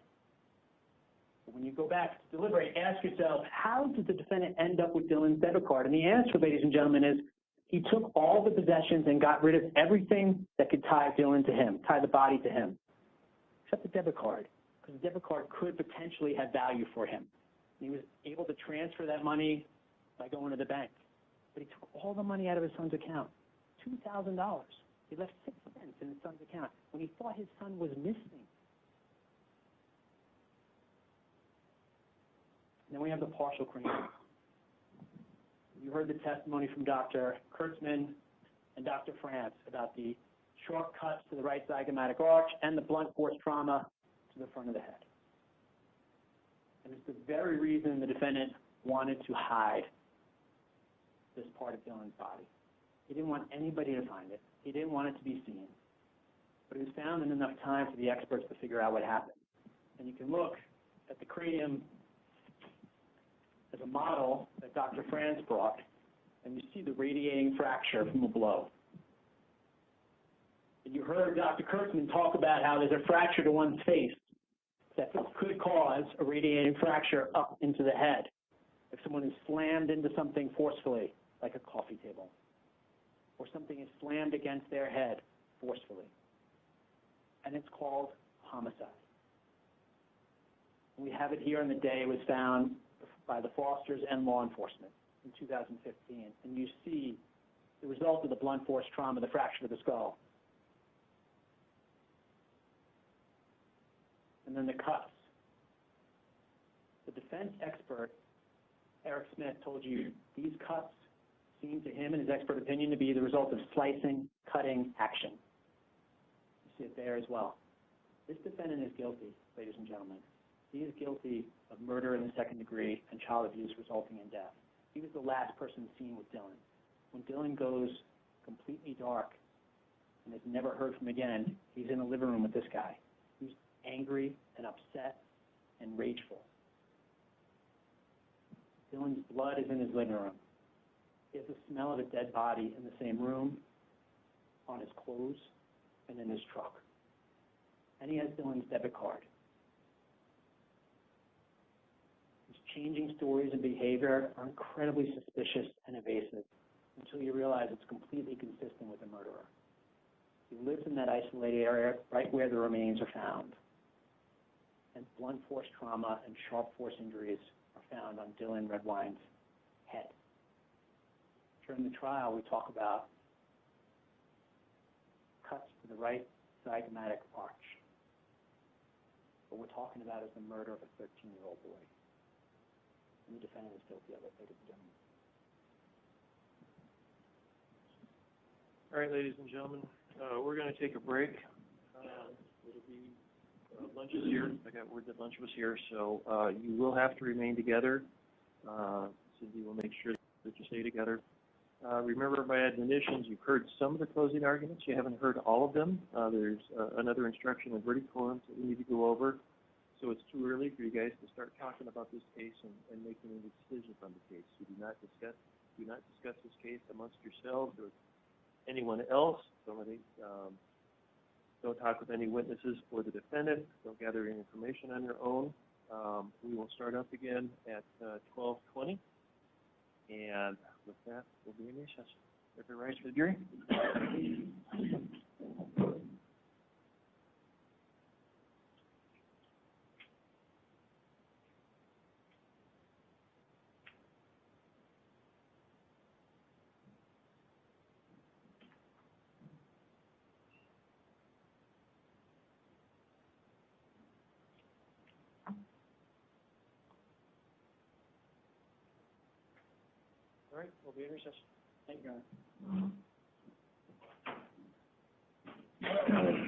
But when you go back to deliberate, ask yourself, how did the defendant end up with Dylan's debit card? And the answer, ladies and gentlemen, is he took all the possessions and got rid of everything that could tie Dylan to him, tie the body to him, except the debit card, because the debit card could potentially have value for him. And he was able to transfer that money by going to the bank. But he took all the money out of his son's account, $2,000. He left 6 cents in his son's account when he thought his son was missing. And then we have the partial criminal. You heard the testimony from Dr. Kurtzman and Dr. France about the sharp cuts to the right zygomatic arch and the blunt force trauma to the front of the head. And it's the very reason the defendant wanted to hide this part of Dylan's body. He didn't want anybody to find it. He didn't want it to be seen. But it was found in enough time for the experts to figure out what happened. And you can look at the cranium as a model that Dr. France brought, and you see the radiating fracture from a blow. And you heard Dr. Kurtzman talk about how there's a fracture to one's face that could cause a radiating fracture up into the head if someone is slammed into something forcefully, like a coffee table, or something is slammed against their head forcefully. And it's called homicide. We have it here on the day it was found by the Fosters and law enforcement in 2015. And you see the result of the blunt force trauma, the fracture of the skull. And then the cuts. The defense expert, Eric Smith, told you these cuts seem to him, in his expert opinion, to be the result of slicing, cutting action. You see it there as well. This defendant is guilty, ladies and gentlemen. He is guilty of murder in the second degree and child abuse resulting in death. He was the last person seen with Dylan. When Dylan goes completely dark and is never heard from again, he's in a living room with this guy. He's angry and upset and rageful. Dylan's blood is in his living room. He has the smell of a dead body in the same room, on his clothes, and in his truck. And he has Dylan's debit card. His changing stories and behavior are incredibly suspicious and evasive until you realize it's completely consistent with a murderer. He lives in that isolated area right where the remains are found. And blunt force trauma and sharp force injuries are found on Dylan Redwine's head. During the trial, we talk about cuts to the right zygomatic arch. What we're talking about is the murder of a 13-year-old boy. And the defendant is guilty of it, ladies and gentlemen. All right, ladies and gentlemen, we're going to take a break. It'll be lunch is here. I got word that lunch was here, so you will have to remain together. Cindy will make sure that you stay together. Remember my admonitions, you've heard some of the closing arguments. You haven't heard all of them. There's another instruction in verdict forms that we need to go over. So it's too early for you guys to start talking about this case and making any decisions on the case. You do not discuss this case amongst yourselves or anyone else. Don't talk with any witnesses for the defendant. Don't gather any information on your own. We will start up again at 12:20. And with that, we'll be in recess. Everybody rise for the jury. All right, we'll be in recess. Thank you, Your Honor.